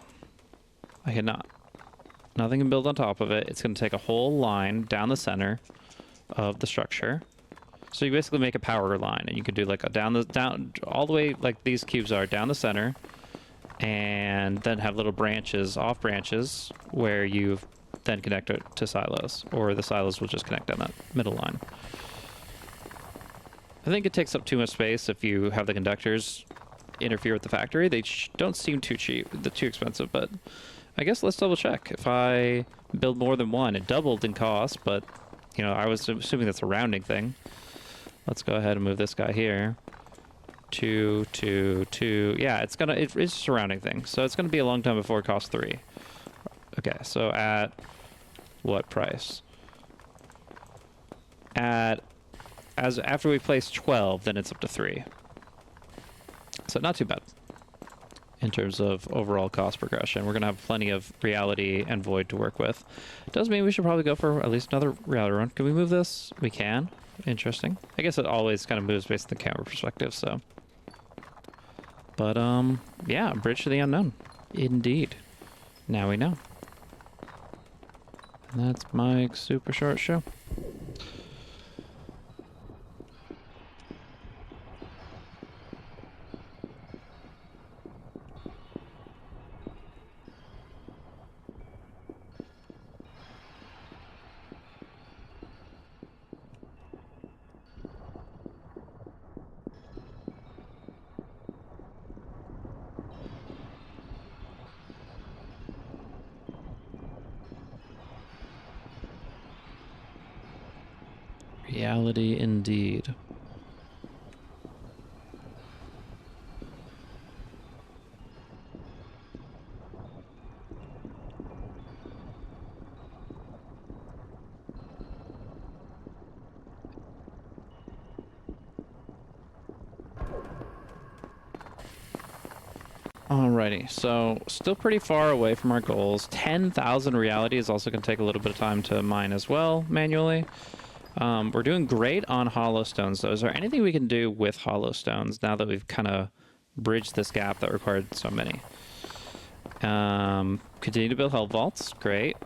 I cannot. Nothing can build on top of it. It's going to take a whole line down the center of the structure. So you basically make a power line, and you can do like a down all the way like these cubes are down the center, and then have little branches, off branches, where you then connect it to silos, or the silos will just connect down that middle line. I think it takes up too much space if you have the conductors interfere with the factory. They don't seem too cheap, too expensive, but I guess let's double check. If I build more than one, it doubled in cost, but you know, I was assuming that's a rounding thing. Let's go ahead and move this guy here. 2, 2, 2. Yeah, it's just a rounding thing. So it's gonna be a long time before it costs 3. Okay, so at what price? After we place 12, then it's up to 3. So not too bad in terms of overall cost progression. We're gonna have plenty of reality and void to work with. It does mean we should probably go for at least another reality run. Can we move this? We can. Interesting. I guess it always kind of moves based on the camera perspective, so. But, yeah, Bridge to the Unknown. Indeed. Now we know. And that's my super short show. Reality indeed. Alrighty, so still pretty far away from our goals. 10,000 reality is also going to take a little bit of time to mine as well, manually. We're doing great on hollow stones, though. Is there anything we can do with hollow stones now that we've kind of bridged this gap that required so many? Continue to build hell vaults. Great.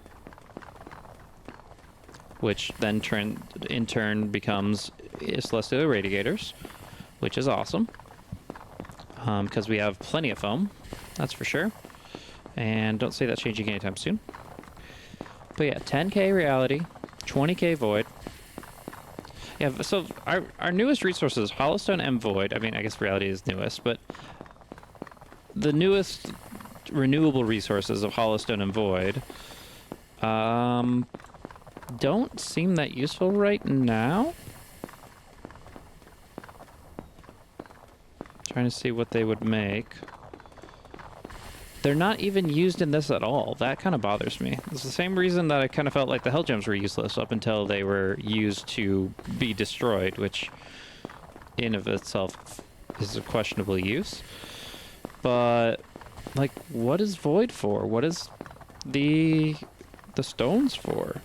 Which then in turn becomes celestial radiators, which is awesome. Because we have plenty of foam, that's for sure. And don't see that changing anytime soon. But yeah, 10k reality, 20k void. Yeah, so our newest resources, Hollowstone and Void. I mean, I guess reality is newest, but the newest renewable resources of Hollowstone and Void don't seem that useful right now. Trying to see what they would make. They're not even used in this at all. That kind of bothers me. It's the same reason that I kind of felt like the Hell Gems were useless up until they were used to be destroyed, which in of itself is a questionable use. But, like, what is Void for? What is the stones for?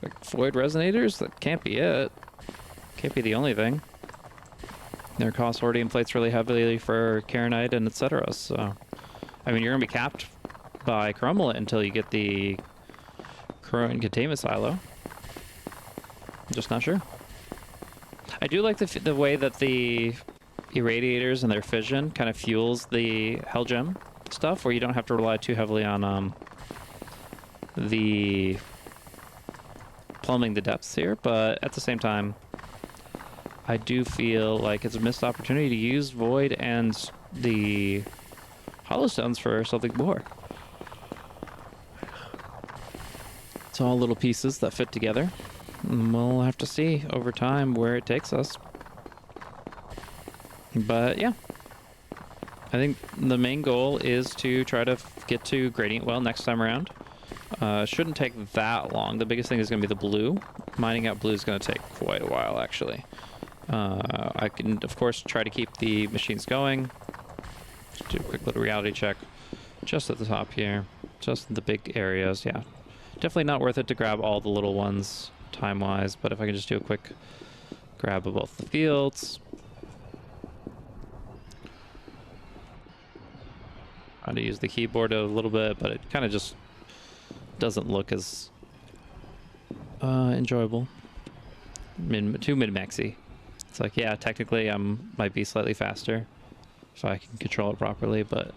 Like, Void Resonators? That can't be it. Can't be the only thing. Their cost already inflates really heavily for Karenite and etc. So, I mean, you're going to be capped by Crumble until you get the current containment silo. I'm just not sure. I do like the way that the irradiators and their fission kind of fuels the Hell Gem stuff, where you don't have to rely too heavily on the plumbing the depths here, but at the same time, I do feel like it's a missed opportunity to use Void and the Hollow Stones for something more. It's all little pieces that fit together. And we'll have to see over time where it takes us. But yeah, I think the main goal is to try to get to Gradient Well next time around. Shouldn't take that long. The biggest thing is going to be the blue. Mining out blue is going to take quite a while, actually. I can, of course, try to keep the machines going. Just do a quick little reality check. Just at the top here. Just in the big areas, yeah. Definitely not worth it to grab all the little ones time-wise, but if I can just do a quick grab of both the fields. Trying to use the keyboard a little bit, but it kind of just doesn't look as enjoyable. Too min-maxy. It's like, yeah, technically I might be slightly faster if I can control it properly, but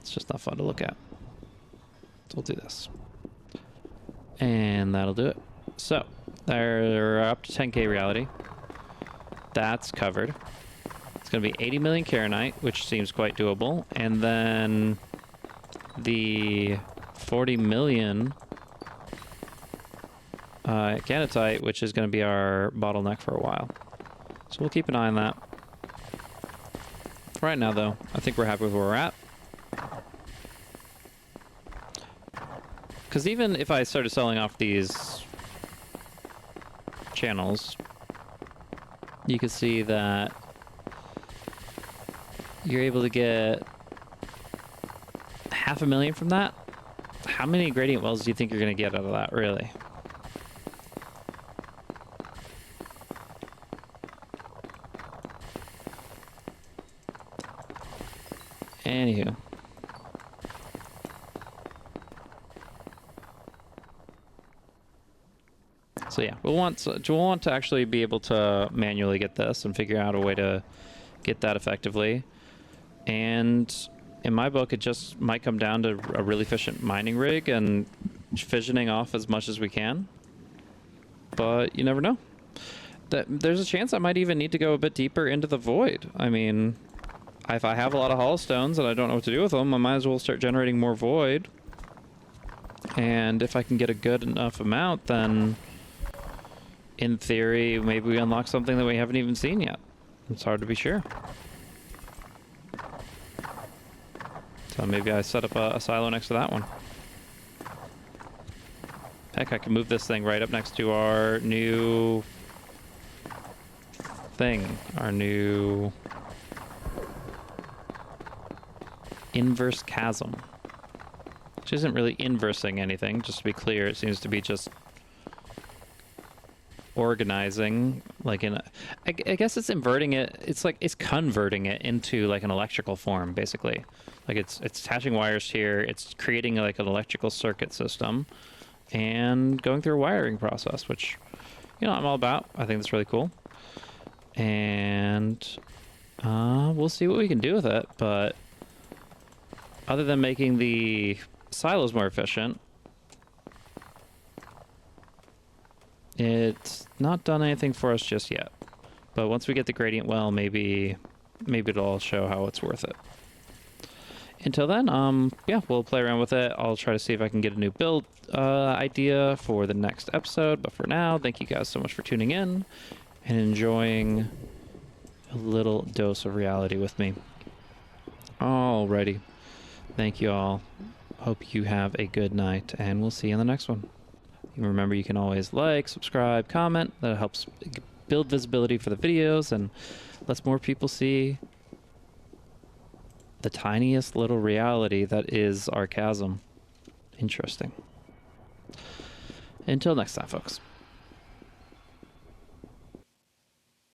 it's just not fun to look at. So we'll do this. And that'll do it. So, they're up to 10k reality. That's covered. It's going to be 80 million Karenite, which seems quite doable. And then the 40 million Ganatite, which is going to be our bottleneck for a while. So we'll keep an eye on that. For right now, though, I think we're happy with where we're at. Because even if I started selling off these channels, you can see that you're able to get 500,000 from that. How many Gradient Wells do you think you're going to get out of that, really? Anywho. So yeah, we'll want to actually be able to manually get this and figure out a way to get that effectively. And in my book, it just might come down to a really efficient mining rig and fissioning off as much as we can. But you never know. There's a chance I might even need to go a bit deeper into the void. I mean, if I have a lot of hollow stones and I don't know what to do with them, I might as well start generating more void. And if I can get a good enough amount, then in theory, maybe we unlock something that we haven't even seen yet. It's hard to be sure. So maybe I set up a silo next to that one. Heck, I can move this thing right up next to our new thing. Our new inverse chasm. Which isn't really inversing anything, just to be clear. It seems to be just organizing, like in a, I guess it's inverting it. It's like it's converting it into like an electrical form, basically. Like it's attaching wires here. It's creating like an electrical circuit system and going through a wiring process, which, you know, I'm all about. I think that's really cool. And we'll see what we can do with it. But other than making the silos more efficient, it's not done anything for us just yet. But once we get the Gradient Well, maybe it'll show how it's worth it. Until then, yeah, we'll play around with it. I'll try to see if I can get a new build idea for the next episode. But for now, thank you guys so much for tuning in and enjoying a little dose of reality with me. Alrighty. Thank you all. Hope you have a good night, and we'll see you in the next one. Remember, you can always like, subscribe, comment. That helps build visibility for the videos and lets more people see the tiniest little reality that is our chasm. Interesting. Until next time, folks.